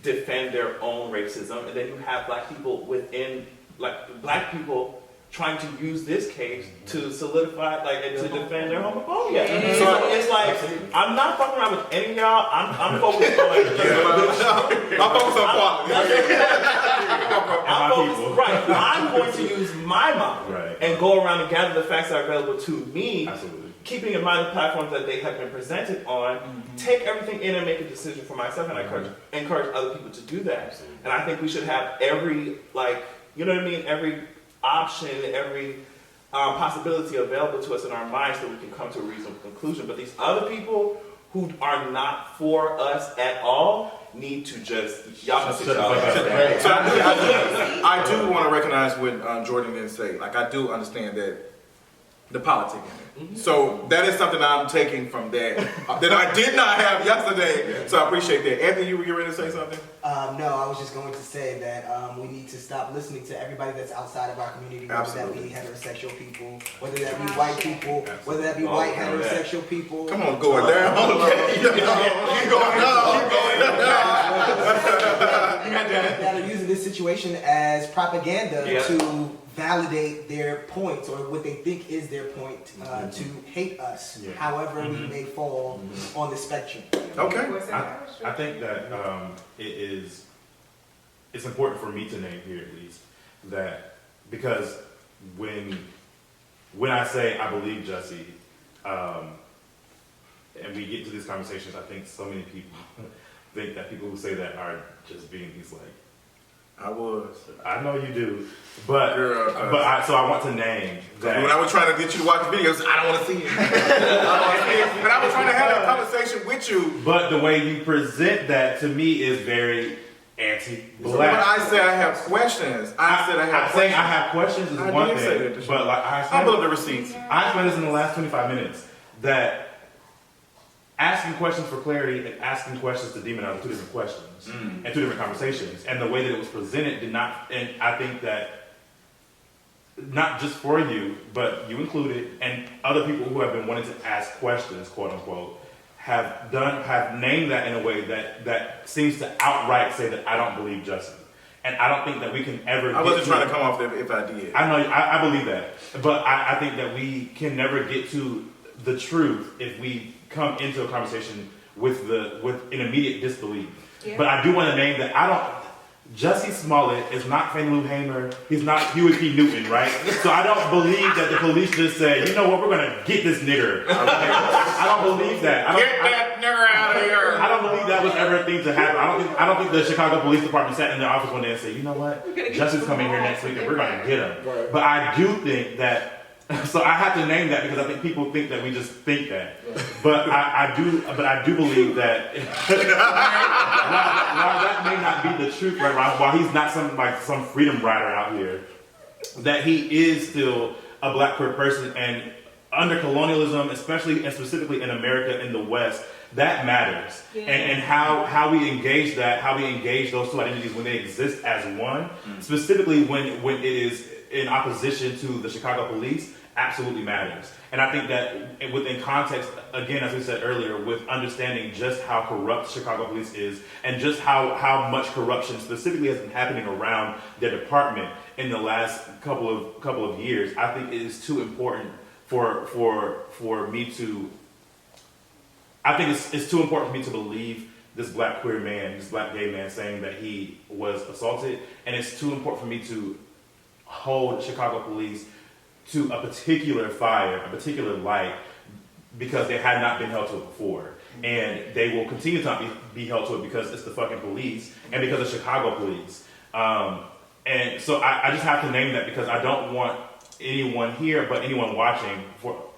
defend their own racism. And then you have black people within, like, black people trying to use this case to solidify, like, and to defend their homophobia. So it's like, I'm not fucking around with any of y'all. I'm focused on, like, I'm focused on quality. I'm focused, right. I'm going to use my mind and go around and gather the facts that are available to me. Absolutely. Keeping in mind the platforms that they have been presented on, take everything in and make a decision for myself, and I encourage other people to do that. Absolutely. And I think we should have every, like, you know what I mean, every option, every possibility available to us in our minds so we can come to a reasonable conclusion. But these other people who are not for us at all need to just, y'all can sit y'all down. So I do want to recognize what Jordan didn't say. Like, I do understand that the politic in it. So that is something I'm taking from that that I did not have yesterday. So I appreciate that. Anthony, you were getting ready to say something? No, I was just going to say that we need to stop listening to everybody that's outside of our community, whether that be heterosexual people, whether that be white people, whether that be white heterosexual people. Come on, going down. Keep going down. That are using this situation as propaganda to validate their points or what they think is their point to hate us, however we may fall on the spectrum. Okay. I think that it's important for me to name here at least that because when I say I believe Jussie, and we get to these conversations, I think so many people think that people who say that are just being these like. I was. I know you do, but so I want to name that. When I was trying to get you to watch videos, I don't want to see it. And I was trying to have that conversation with you. But the way you present that to me is very anti-black. So when I say I have questions, I said I have questions. Saying I have questions is one thing, but like I'll pull up the receipts. I explained this in the last 25 minutes that asking questions for clarity and asking questions to demonize are two different questions and two different conversations. And the way that it was presented did not, and I think that not just for you, but you included, and other people who have been wanting to ask questions, quote unquote, have named that in a way that seems to outright say that I don't believe Jussie. And I don't think that we can ever. I wasn't trying to come off there if I did. I know, I believe that. But I think that we can never get to the truth if we come into a conversation with an immediate disbelief. Yeah. But I do want to name that Jussie Smollett is not Fannie Lou Hamer. He's not Huey P. Newton, right? So I don't believe that the police just said, you know what, we're going to get this nigger. I don't believe that. Get that nigger out of here. I don't believe that was ever a thing to happen. I don't think the Chicago Police Department sat in their office one day and said, you know what, Jussie's coming here next week and we're going to get him. Right. But I do think that. So I have to name that because I think people think that we just think that, but I do believe that while that may not be the truth, right? While he's not some freedom rider out here, that he is still a black queer person, and under colonialism, especially and specifically in America in the West, that matters. Yeah. And how we engage that, how we engage those two identities when they exist as one, specifically when it is in opposition to the Chicago police, absolutely matters. And I think that within context, again, as we said earlier, with understanding just how corrupt Chicago police is and just how much corruption specifically has been happening around their department in the last couple of years, I think it is too important for me to. I think it's too important for me to believe this black queer man, this black gay man saying that he was assaulted, and it's too important for me to hold Chicago police to a particular fire, a particular light, because they had not been held to it before. And they will continue to not be held to it because it's the fucking police and because of Chicago police. And so I just have to name that because I don't want anyone here, but anyone watching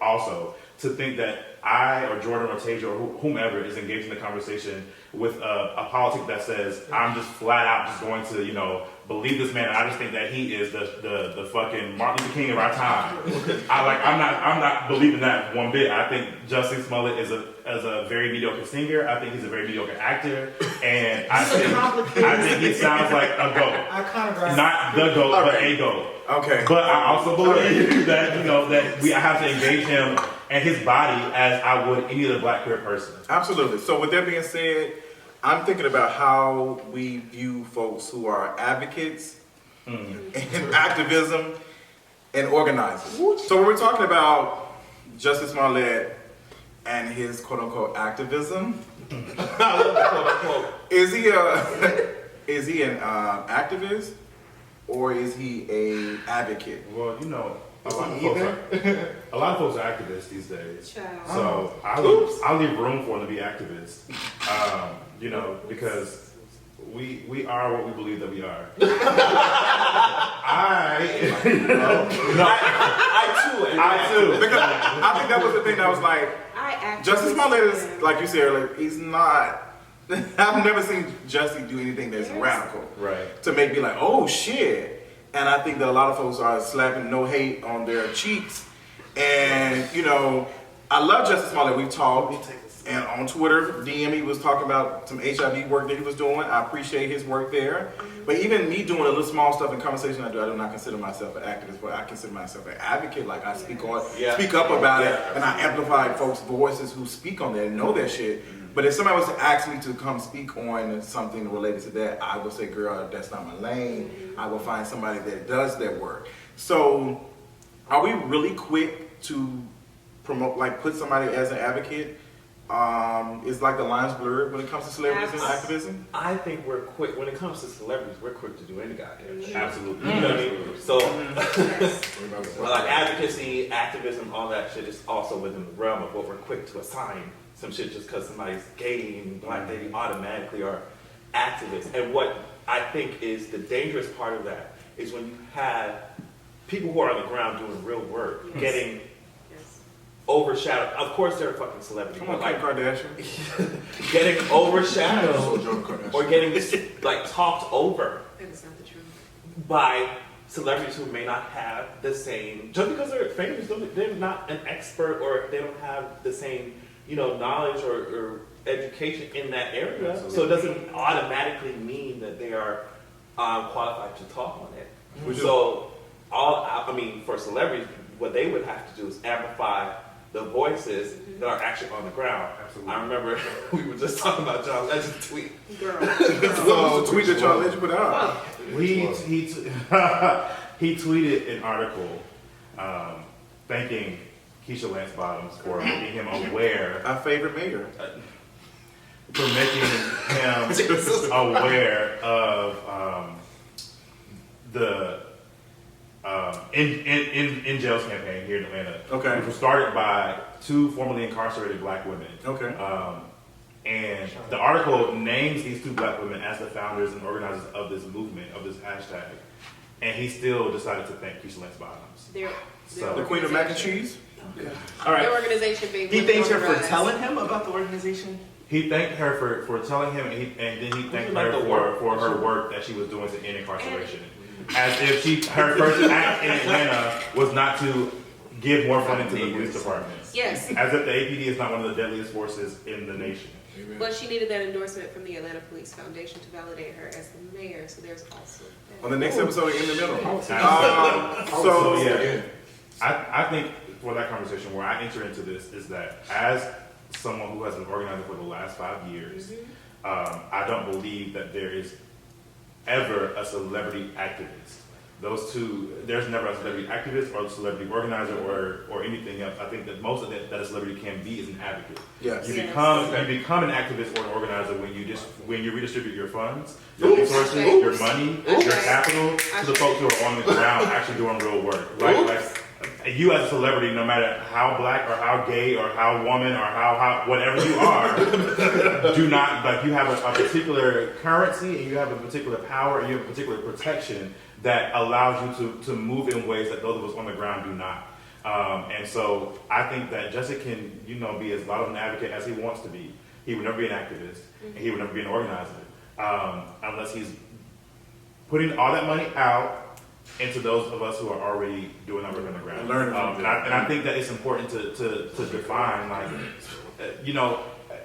also, to think that I or Jordan or Tasia or whomever is engaged in the conversation with a politic that says, I'm just flat out just going to, believe this man. And I just think that he is the fucking Martin Luther King of our time. I'm not believing that one bit. I think Jussie Smollett is a very mediocre singer. I think he's a very mediocre actor. And I think he sounds like a goat. Not the goat, but a goat. Okay. But I also believe that, I have to engage him and his body as I would any other black queer person. Absolutely. So with that being said, I'm thinking about how we view folks who are advocates and activism and organizers. So when we're talking about Jussie Smollett and his quote-unquote activism, I love the quote-unquote. is he an activist or is he a advocate? Well, a lot of folks are activists these days. Child. So I leave room for them to be activists. Because we are what we believe that we are. I too. Because I think that was the thing that was like, Jussie Smollett is, like you said earlier, he's not. I've never seen Jussie do anything that's radical, right? To make me like, oh shit. And I think that a lot of folks are slapping no hate on their cheeks. And I love Jussie Smollett. We've talked. And on Twitter, DM, he was talking about some HIV work that he was doing. I appreciate his work there. But even me doing a little small stuff in conversation I do not consider myself an activist, but I consider myself an advocate. Like I speak up about it, and I amplify folks' voices who speak on that and know that shit. But if somebody was to ask me to come speak on something related to that, I would say, girl, that's not my lane. I will find somebody that does that work. So, are we really quick to promote, like, put somebody as an advocate? Is like the lines blurred when it comes to celebrities and activism? I think we're quick when it comes to celebrities. We're quick to do any goddamn shit. Absolutely. You know what I mean? So, Yes. like advocacy, activism, all that shit is also within the realm of what we're quick to assign some shit just because somebody's gay and black, they automatically are activists. And what I think is the dangerous part of that is when you have people who are on the ground doing real work, Yes. getting overshadowed. Of course, they're a fucking celebrity. Come on, but Kim Kardashian. getting overshadowed John Kardashian. or getting like talked over That is not the truth. by celebrities who may not have the same, just because they're famous, they're not an expert or they don't have the same, knowledge or education in that area. Absolutely. So it doesn't automatically mean that they are qualified to talk on it. Which is- So for celebrities, what they would have to do is amplify the voices that are actually on the ground. Absolutely. I remember we were just talking about John Legend's tweet. Girl. So, the tweet that y'all let you put out. He tweeted an article thanking Keisha Lance Bottoms for making him aware, Our favorite mayor. for making him aware of the in jails campaign here in Atlanta, Okay. which was started by 2 formerly incarcerated black women. Okay. And the article names these 2 black women as the founders and organizers of this movement, of this hashtag. And he still decided to thank Keisha Lance Bottoms. The So, queen of mac and cheese? All right. Their organization being He thanks her women for organized. telling him about the organization. he thanked her for telling him, and then he thanked like her the work. for her work that she was doing to end incarceration. As if her first act in Atlanta was not to give more funding to the police departments. Yes. As if the APD is not one of the deadliest forces in the nation. But she needed that endorsement from the Atlanta Police Foundation to validate her as the mayor, so there's also that. On the next episode of In the Middle. So yeah, I think for that conversation where I enter into this is that as someone who has been organizing for the last 5 years, I don't believe that there is ever a celebrity activist. Those two, there's never a celebrity activist or a celebrity organizer or anything else. I think that most of that a celebrity can be is an advocate. Yes. You Yes. become an activist or an organizer when you redistribute your funds, your resources, your money, your capital to the folks who are on the ground actually doing real work. Right? Like you as a celebrity, no matter how black or how gay or how woman or how whatever you are, do not, like, you have a particular currency and you have a particular power and you have a particular protection that allows you to move in ways that those of us on the ground do not. And so I think that Jussie can, be as loud of an advocate as he wants to be. He would never be an activist, and he would never be an organizer, unless he's putting all that money out into those of us who are already doing that work on the ground. And learning from them. And I think that it's important to define, like,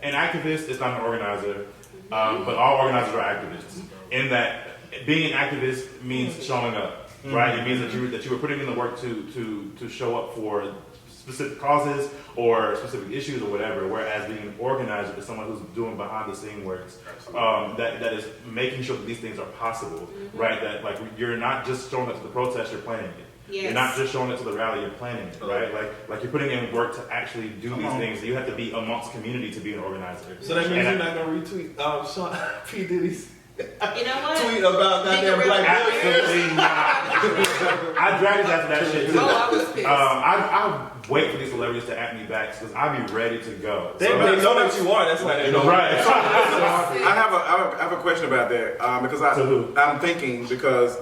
an activist is not an organizer, but all organizers are activists. In that, being an activist means showing up, right? It means that you were putting in the work to show up for specific causes or specific issues or whatever. Whereas being an organizer is someone who's doing behind the scene works, that is making sure that these things are possible, right? That, like, you're not just showing up to the protest, you're planning it. Yes. You're not just showing up to the rally, you're planning it, right? Like you're putting in work to actually do these things. You have to be amongst community to be an organizer. So that means And you're not gonna retweet Sean P. Diddy's You know what? tweet about goddamn black Absolutely not. I dragged after that shit too. Oh, I was pissed. I wait for these celebrities to at me back because I'll be ready to go. They know that you are. That's why they know. Right. I have a question about that because To who? I'm thinking because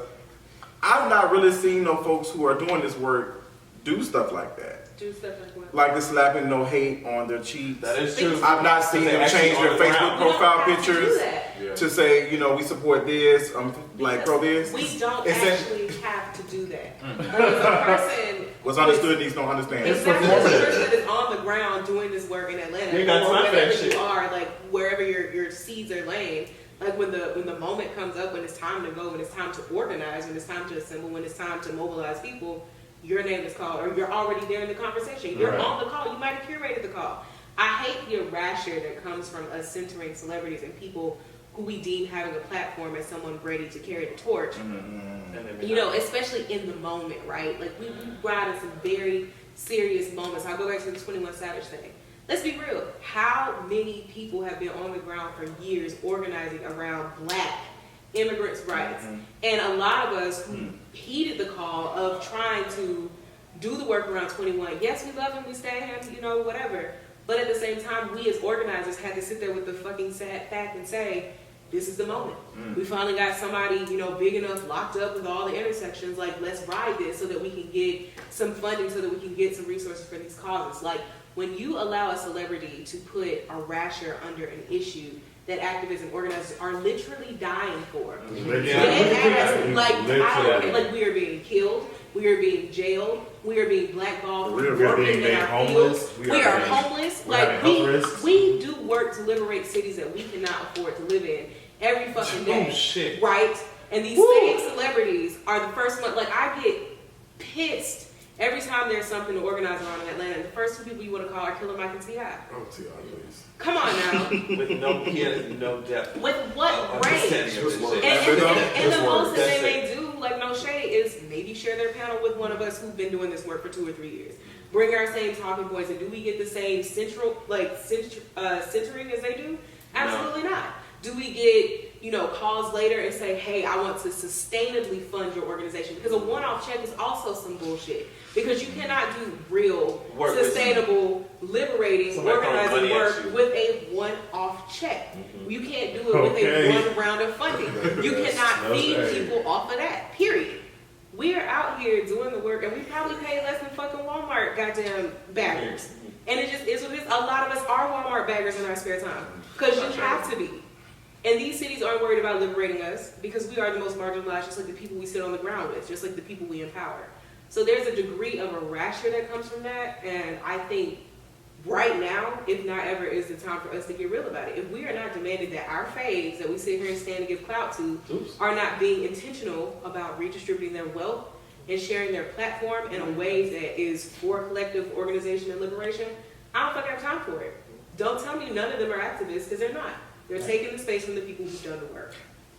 I've not really seen no folks who are doing this work do stuff like that. Do stuff like what? Like the slapping no hate on their cheeks. That is true. I've not seen They them actually change their on the Facebook ground. profile You don't have to do pictures that. to say, we support this, like pro this. We don't It's a- actually have to do that. But as a person, What's understood needs don't understand. it's not just a person that is on the ground doing this work in Atlanta, You got or time for that wherever shit. you are, like wherever your seeds are laying. Like when the moment comes up, when it's time to go, when it's time to organize, when it's time to assemble, when it's time to mobilize people, your name is called, or you're already there in the conversation. You're Right. on the call. You might have curated the call. I hate the erasure that comes from us centering celebrities and people who we deem having a platform as someone ready to carry the torch. Mm-hmm. You know, especially in the moment, right? Like we brought in some very serious moments. I'll go back to the 21 Savage thing. Let's be real. How many people have been on the ground for years organizing around Black immigrants' rights? And a lot of us who heeded the call of trying to do the work around 21. Yes, we love him, we stand him, you know, whatever. But at the same time, we as organizers had to sit there with the fucking sad fact and say, this is the moment. We finally got somebody, you know, big enough, locked up with all the intersections. Like, let's ride this so that we can get some funding, so that we can get some resources for these causes. Like, when you allow a celebrity to put a rasher under an issue that activists and organizers are literally dying for. Like we are being killed, we are being jailed, we are being blackballed, we are being made homeless, we are homeless. Like we do work to liberate cities that we cannot afford to live in every fucking day. Oh shit. Right? And these same celebrities are the first one. Like I get pissed every time there's something to organize around in Atlanta. The first two people you want to call are Killer Mike and T.I. Oh, T.I., please. Come on now. With no depth. With what range? And the most that they may do, like no shade, is maybe share their panel with one of us who've been doing this work for 2 or 3 years. Bring our same talking points, and do we get the same centering as they do? Absolutely not. Do we get, you know, calls later and say, hey, I want to sustainably fund your organization? Because a one-off check is also some bullshit. Because you cannot do real, sustainable, liberating, organizing work with a one-off check. You can't do it with a one round of funding. You cannot feed people off of that, period. We are out here doing the work, and we probably pay less than fucking Walmart goddamn baggers. And it just is what it is. A lot of us are Walmart baggers in our spare time. Because you have to be. And these cities aren't worried about liberating us because we are the most marginalized, just like the people we sit on the ground with, just like the people we empower. So there's a degree of a rasher that comes from that, and I think right now, if not ever, is the time for us to get real about it. If we are not demanding that our faves that we sit here and stand and give clout to are not being intentional about redistributing their wealth and sharing their platform in a way that is for collective organization and liberation, I don't fucking have time for it. Don't tell me none of them are activists, because they're not. They're taking the space from the people who've done the work.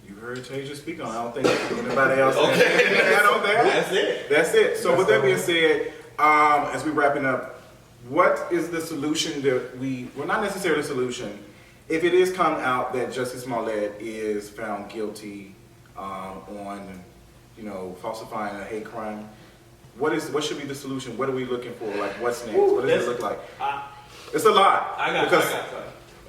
You heard Tasia speak on. I don't think anybody else has anything to add on that. That's it. So with that being said, as we're wrapping up, what is the solution that well, not necessarily a solution. If it is come out that Jussie Smollett is found guilty on, you know, falsifying a hate crime, what should be the solution? What are we looking for? Like, what's next? What does it look like? It's a lot. I got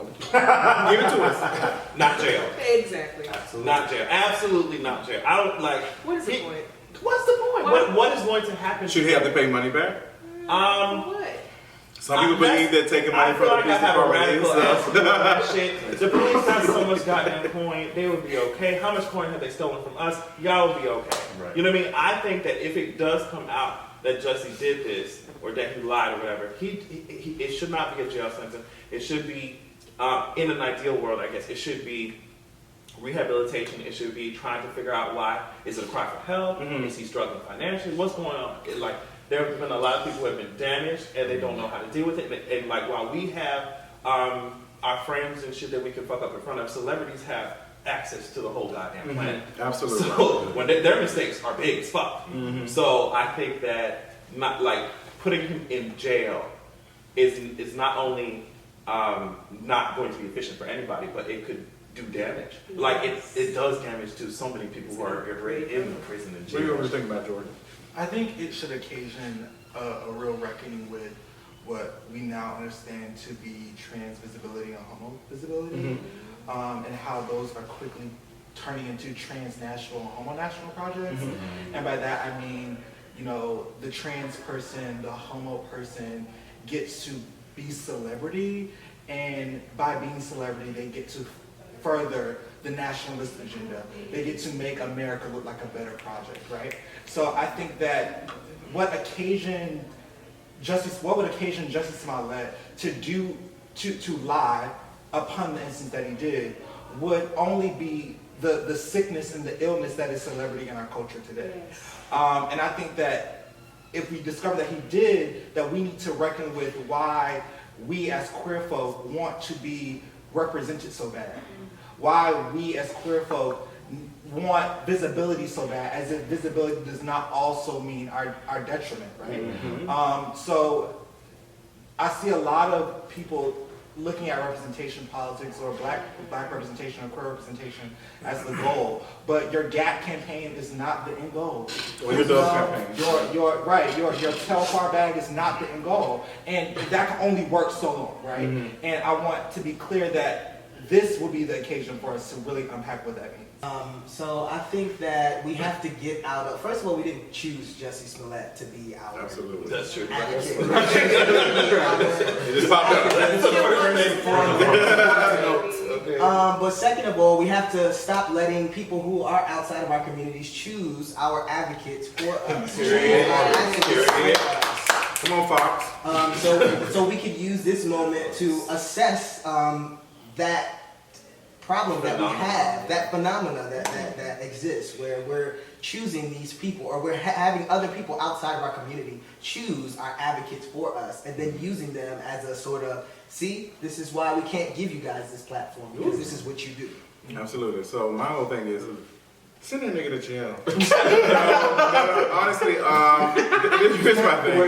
Give it to us. Not jail. Exactly. Absolutely. Not jail. Absolutely not jail. I don't like. What is the point? What's the point? What is going to happen? Should he have to pay money back? What? Some people believe that taking money from the police department shit. The police have so much goddamn coin, they would be okay. How much coin have they stolen from us? Y'all would be okay. Right. You know what I mean? I think that if it does come out that Jussie did this or that he lied or whatever, it should not be a jail sentence. It should be, in an ideal world, I guess, it should be rehabilitation. It should be trying to figure out why. Is it a cry for help? Is he struggling financially? What's going on? There have been a lot of people who have been damaged and they don't know how to deal with it. And like, while we have our friends and shit that we can fuck up in front of, celebrities have access to the whole goddamn planet. Absolutely. So when their mistakes are big as fuck. So I think that not like putting him in jail is not only not going to be efficient for anybody, but it could do damage. Like it does damage to so many people who are already in the prison and jail. What do you think about Jordan? I think it should occasion a real reckoning with what we now understand to be trans visibility and homo visibility, and how those are quickly turning into transnational and homonational projects. And by that I mean, you know, the trans person, the homo person gets to be celebrity, and by being celebrity they get to further the nationalist agenda. They get to make America look like a better project, right? So I think that what would occasion Jussie Smollett to lie upon the instance that he did would only be the sickness and the illness that is celebrity in our culture today. And I think that if we discover that he did, that we need to reckon with why we as queer folk want to be represented so bad. why we as queer folk want visibility so bad, as if visibility does not also mean our detriment, right? So I see a lot of people looking at representation politics or black representation or queer representation as the goal, but your GAP campaign is not the end goal. Or your Dove campaign. Your Telfar bag is not the end goal, and that can only work so long, right? And I want to be clear that this will be the occasion for us to really unpack what that means. So I think that we have to get out of, first of all, we didn't choose Jussie Smollett to be our Absolutely. That's true. advocate. It just popped up. But second of all, we have to stop letting people who are outside of our communities choose our advocates for us. Come on, Fox. So we could use this moment to assess that problem that we have, that phenomena that exists, where we're choosing these people, or we're having other people outside of our community choose our advocates for us, and then using them as a sort of, see, this is why we can't give you guys this platform, because this is what you do. Absolutely. So my whole thing is, send that nigga to jail. No, honestly, here's my thing.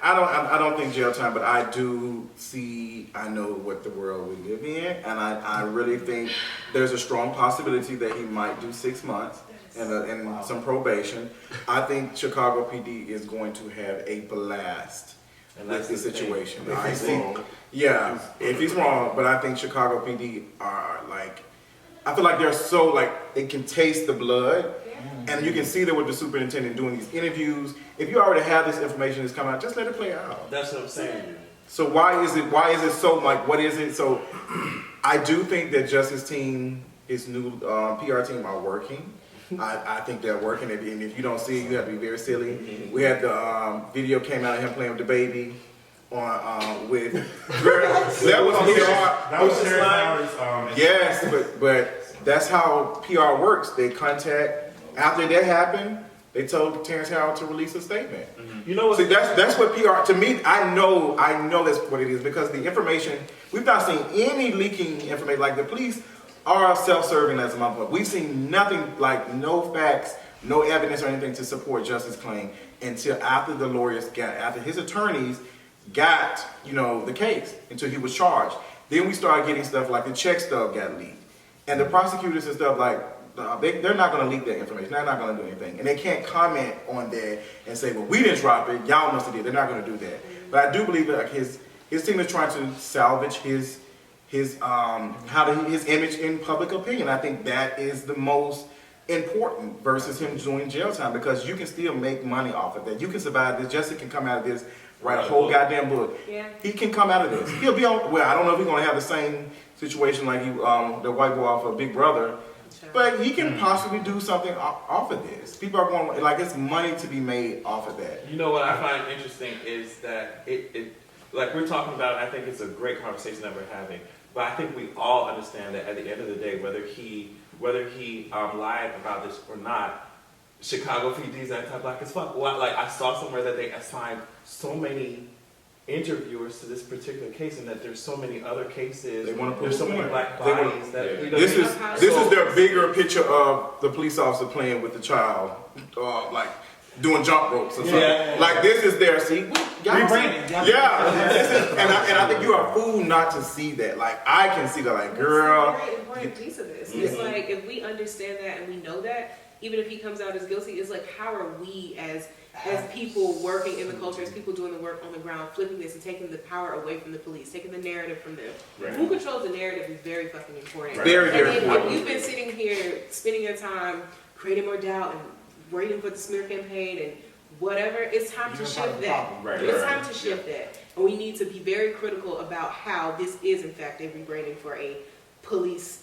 I don't think jail time, but I do I know what the world we live in, and I really think there's a strong possibility that he might do 6 months and some probation. I think Chicago PD is going to have a blast with this situation. If he's wrong, but I think Chicago PD are like, I feel like they're so like, they can taste the blood. And you can see that with the superintendent doing these interviews. If you already have this information that's coming out, just let it play out. That's what I'm saying. So why is it so, like, what is it? So I do think that Justice team, his new PR team are working. I think they're working. And if you don't see it, you have to be very silly. We had the video came out of him playing with the baby on with that was PR. That was Terrence Howard's. Yes, but that's how PR works. They contact, after that happened, they told Terrence Howard to release a statement. You know what? See, that's what PR, to me, I know that's what it is, because the information, we've not seen any leaking information. Like, the police are self-serving as a motherfucker. We've seen nothing, like no facts, no evidence or anything to support Justice' claim until after the lawyers after his attorneys got, the case, until he was charged. Then we started getting stuff like the check stub got leaked. And the prosecutors and stuff, like, they're not going to leak that information. They're not going to do anything. And they can't comment on that and say, well, we didn't drop it. Y'all must have did. They're not going to do that. But I do believe that his team is trying to salvage his image in public opinion. I think that is the most important versus him doing jail time, because you can still make money off of that. You can survive this. Jussie can come out of this, write a whole goddamn book. Yeah. He can come out of this. He'll be on, well, I don't know if he's going to have the same situation like the white boy off of Big Brother, but he can possibly do something off of this. People are going, like, it's money to be made off of that. You know what I find interesting is that it like we're talking about, I think it's a great conversation that we're having, but I think we all understand that at the end of the day, whether he lied about this or not, Chicago PD is anti-black as fuck. Well, like, I saw somewhere that they assigned so many interviewers to this particular case, and that there's so many other cases. There's so many black bodies that this is their bigger picture of the police officer playing with the child, like doing jump ropes or something. Yeah. Like, this is their rebranding. Yeah, and I think you are a fool not to see that. Like, I can see that. Like, girl, that's a very important piece of this. It's like, if we understand that and we know that, even if he comes out as guilty, it's like, how are we as people working in the culture, as people doing the work on the ground, flipping this and taking the power away from the police, taking the narrative from them. Right. Who controls the narrative is very fucking important. Right. Very important. If you've been sitting here spending your time creating more doubt and waiting for the smear campaign and whatever, it's time to shift that. It's time to shift that. And we need to be very critical about how this is, in fact, a rebranding for a police,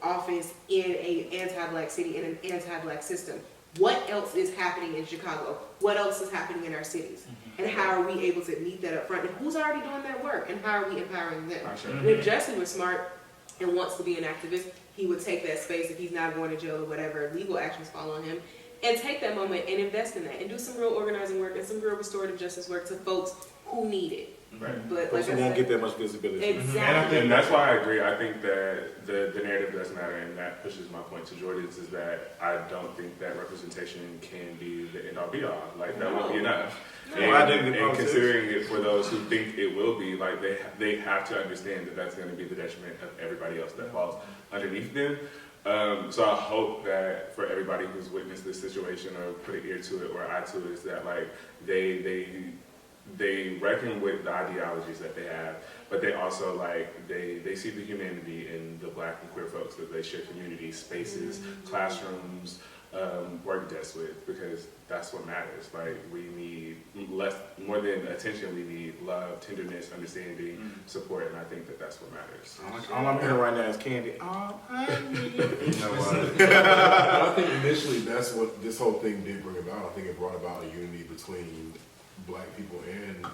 office in an anti-black city, in an anti-black system. What else is happening in Chicago? What else is happening in our cities? And how are we able to meet that up front? And who's already doing that work? And how are we empowering them? And if Jussie was smart and wants to be an activist, he would take that space if he's not going to jail or whatever legal actions fall on him, and take that moment and invest in that and do some real organizing work and some real restorative justice work to folks who need it. Right. But Folks like who I won't said, get that much visibility. exactly. And that's why I agree. I think that the narrative does matter, and that pushes my point to Jordan's, is that I don't think that representation can be the end all be all. Like, that won't be enough. No. And considering it for those who think it will be, like, they have to understand that that's going to be the detriment of everybody else that falls underneath them. So I hope that for everybody who's witnessed this situation or put an ear to it or eye to it, is that like they reckon with the ideologies that they have, but they also like they see the humanity in the Black and queer folks that they share community spaces, classrooms, work desks with, because that's what matters. Like, we need more than attention, we need love, tenderness, understanding, support, and I think that that's what matters. All I'm hearing right now is Candy. Oh, I need you. You know what? I think initially that's what this whole thing did bring about. I think it brought about a unity between Black people and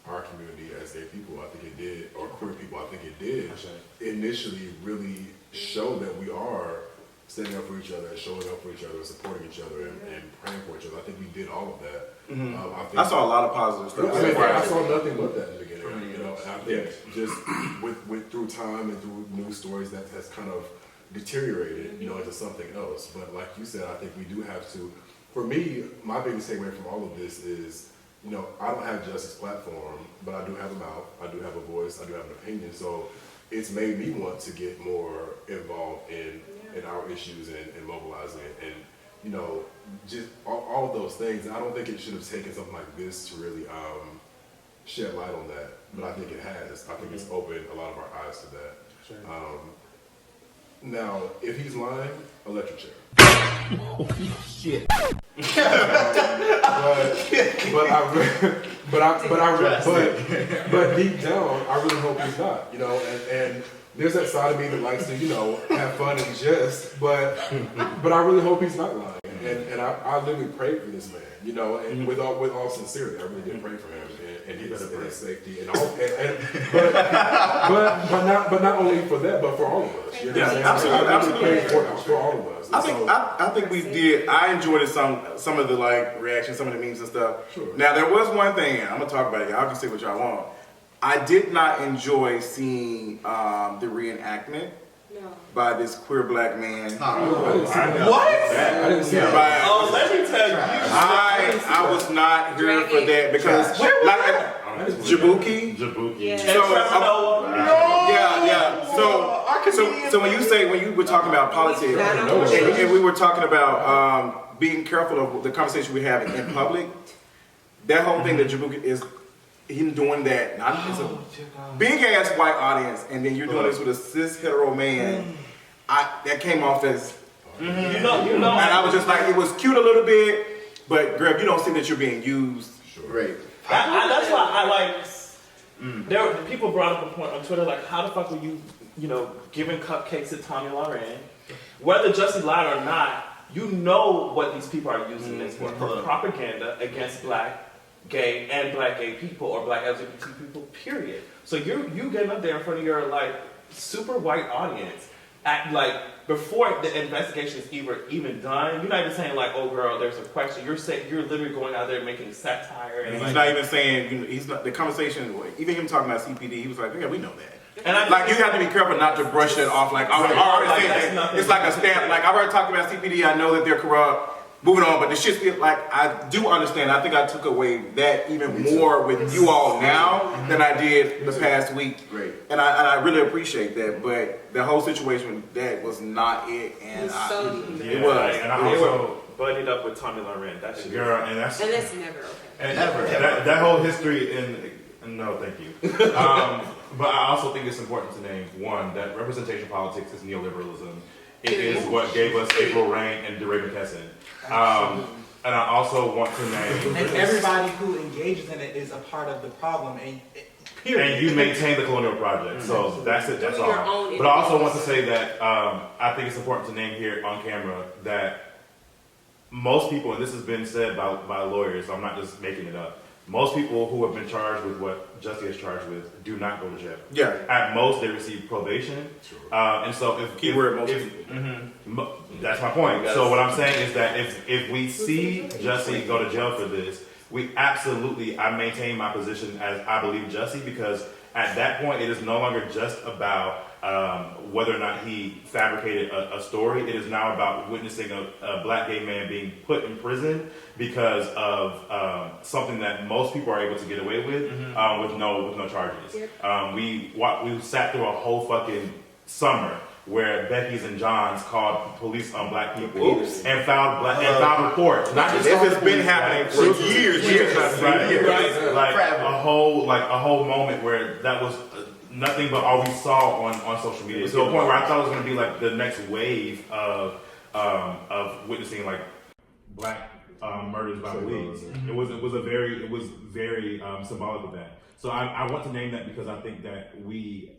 our community as gay people. I think it did, or queer people. I think it did initially really show that we are standing up for each other, and showing up for each other, and supporting each other, and praying for each other. I think we did all of that. I saw a lot of positive stuff. I saw nothing but that in the beginning. You know, and I think just with through time and through news stories, that has kind of deteriorated, you know, into something else. But like you said, I think we do have to. For me, my biggest takeaway from all of this is, you know, I don't have Jussie's platform, but I do have a mouth, I do have a voice, I do have an opinion. So it's made me want to get more involved in our issues and mobilizing it, and you know, just all of those things. And I don't think it should have taken something like this to really shed light on that, but I think it has. I think it's opened a lot of our eyes to that. Sure. Now, if he's lying, electric chair. Shit. But deep down, I really hope he's not. You know, and there's that side of me that likes to, you know, have fun and jest, but I really hope he's not lying. And I literally prayed for this man, you know, and with all sincerity, I really did pray for him and his safety and all. But not only for that, but for all of us. You know what I'm saying? Absolutely. For all of us. I think we did. I enjoyed some of the like reactions, some of the memes and stuff. Sure. Now there was one thing, and I'm gonna talk about it. Y'all can say what y'all want. I did not enjoy seeing the reenactment by this queer Black man. What? I didn't see that. Oh, let me tell you. I was not here for that because like Jabuki. Yeah. So when you were talking about politics, and we were talking about being careful of the conversation we have in public, that whole thing that Jabuki is him doing that, it's a big ass white audience, and then you're doing this with a cis hetero man. That came off as You know. and I was just like, it was cute a little bit, but girl, you don't see that you're being used. Right. That's why I like. There were people brought up a point on Twitter like, how the fuck were you giving cupcakes to Tanya Loren? Whether Jussie lied or not, you know what these people are using this for propaganda against Black, gay, and Black gay people or Black LGBT people. Period. So you getting up there in front of your like super white audience. Like before the investigation is even done, you're not even saying like, "Oh, girl, there's a question." You're literally going out there making satire, and he's not even saying. He's not the conversation. Even him talking about CPD, he was like, "Yeah, we know that." And you have to be careful not to brush it off. Like, it's like a stamp. Like I've already talked about CPD. I know that they're corrupt. Moving on, but the shit's like I do understand. I think I took away that even more with you all now than I did the past week. Great. And I really appreciate that. But the whole situation with that was not it, and it was. And I They also were buddied up with Tommy Loren. That shit. girl, and that's And that's never okay. and that whole history and no, thank you. But I also think it's important to name one that representation politics is neoliberalism. It is what gave us April Rain and DeRay McKesson. And I also want to name... And everybody who engages in it is a part of the problem, period. And you maintain the colonial project. So that's it, that's Doing your all. own But I also want to say that I think it's important to name here on camera that most people, and this has been said by lawyers, so I'm not just making it up, most people who have been charged with what Jussie is charged with do not go to jail. Yeah. At most, they receive probation. And so if... Keyword most. That's my point. So what I'm saying is that if we see Jussie go to jail for this, I maintain my position as I believe Jussie, because at that point it is no longer just about whether or not he fabricated a story. It is now about witnessing a black gay man being put in prison because of something that most people are able to get away with with no charges. Yep. We sat through a whole fucking summer where Becky's and John's called police on black people and filed reports. Not just this has been happening for years. Like a whole moment where that was nothing but all we saw on social media. To a point where I thought it was going to be like the next wave of witnessing like black murders by police. It was very symbolic of that. So I want to name that because I think that we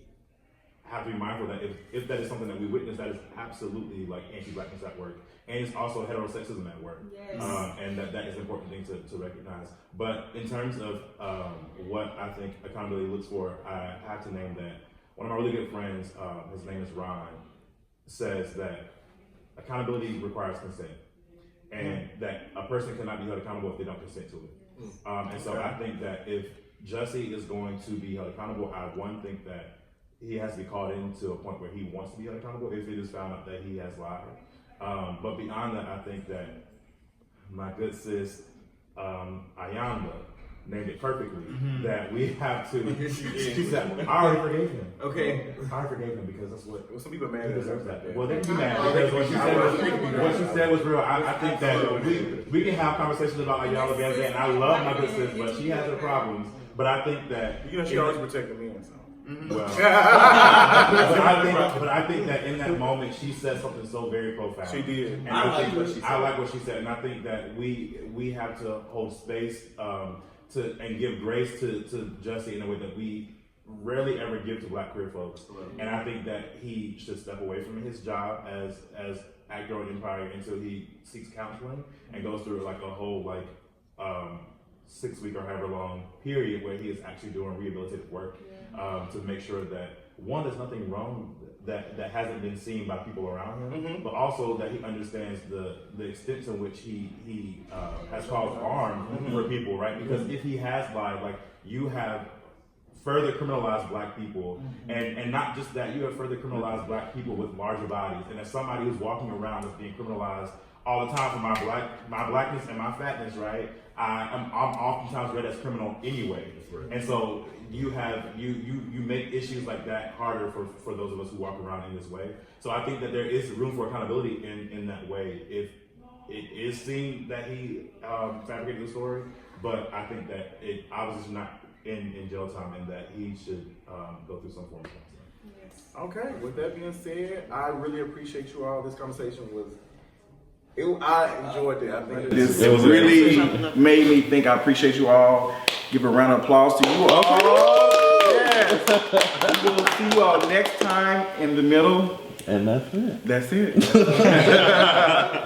have to be mindful that if that is something that we witness, that is absolutely like anti-blackness at work, and it's also heterosexism at work. Yes. And that is an important thing to recognize. But in terms of what I think accountability looks for, I have to name that one of my really good friends, his name is Ron, says that accountability requires consent, and that a person cannot be held accountable if they don't consent to it. And so I think that if Jussie is going to be held accountable, I think that he has to be called in to a point where he wants to be held accountable if it is found out that he has lied. But beyond that, I think that my good sis, Ayanda, named it perfectly, that we have to, she said, I already forgave him. Okay. I already forgave him because that's what, some people mad he deserves that. Well, they be mad because what she said was real. I think that we can have conversations about Ayanda Banzan, and I love my good sis, but she has her problems. But I think that... You know, she always protected me, so... Well, but I think that in that moment she said something so very profound. She did. And I like what she said, and I think that we have to hold space and give grace to Jussie in a way that we rarely ever give to black queer folks. And I think that he should step away from his job as actor on Empire until he seeks counseling and goes through like a whole 6 week or however long period where he is actually doing rehabilitative work to make sure that one, there's nothing wrong that hasn't been seen by people around him, but also that he understands the extent to which he has caused harm for people, right? Because if he has lied, like you have further criminalized black people, and not just that, you have further criminalized black people with larger bodies. And as somebody who's walking around as being criminalized all the time for my blackness and my fatness, right? I'm oftentimes read as criminal anyway, and so you make issues like that harder for those of us who walk around in this way. So I think that there is room for accountability in that way. If it is seen that he fabricated the story, but I think that it obviously is not in jail time, and that he should go through some form of counseling. Yes. Okay. With that being said, I really appreciate you all. This conversation was. I enjoyed it. I think this really made me think. I appreciate you all. Give a round of applause to you all. Yes. We will see you all next time in the middle. And that's it. That's it.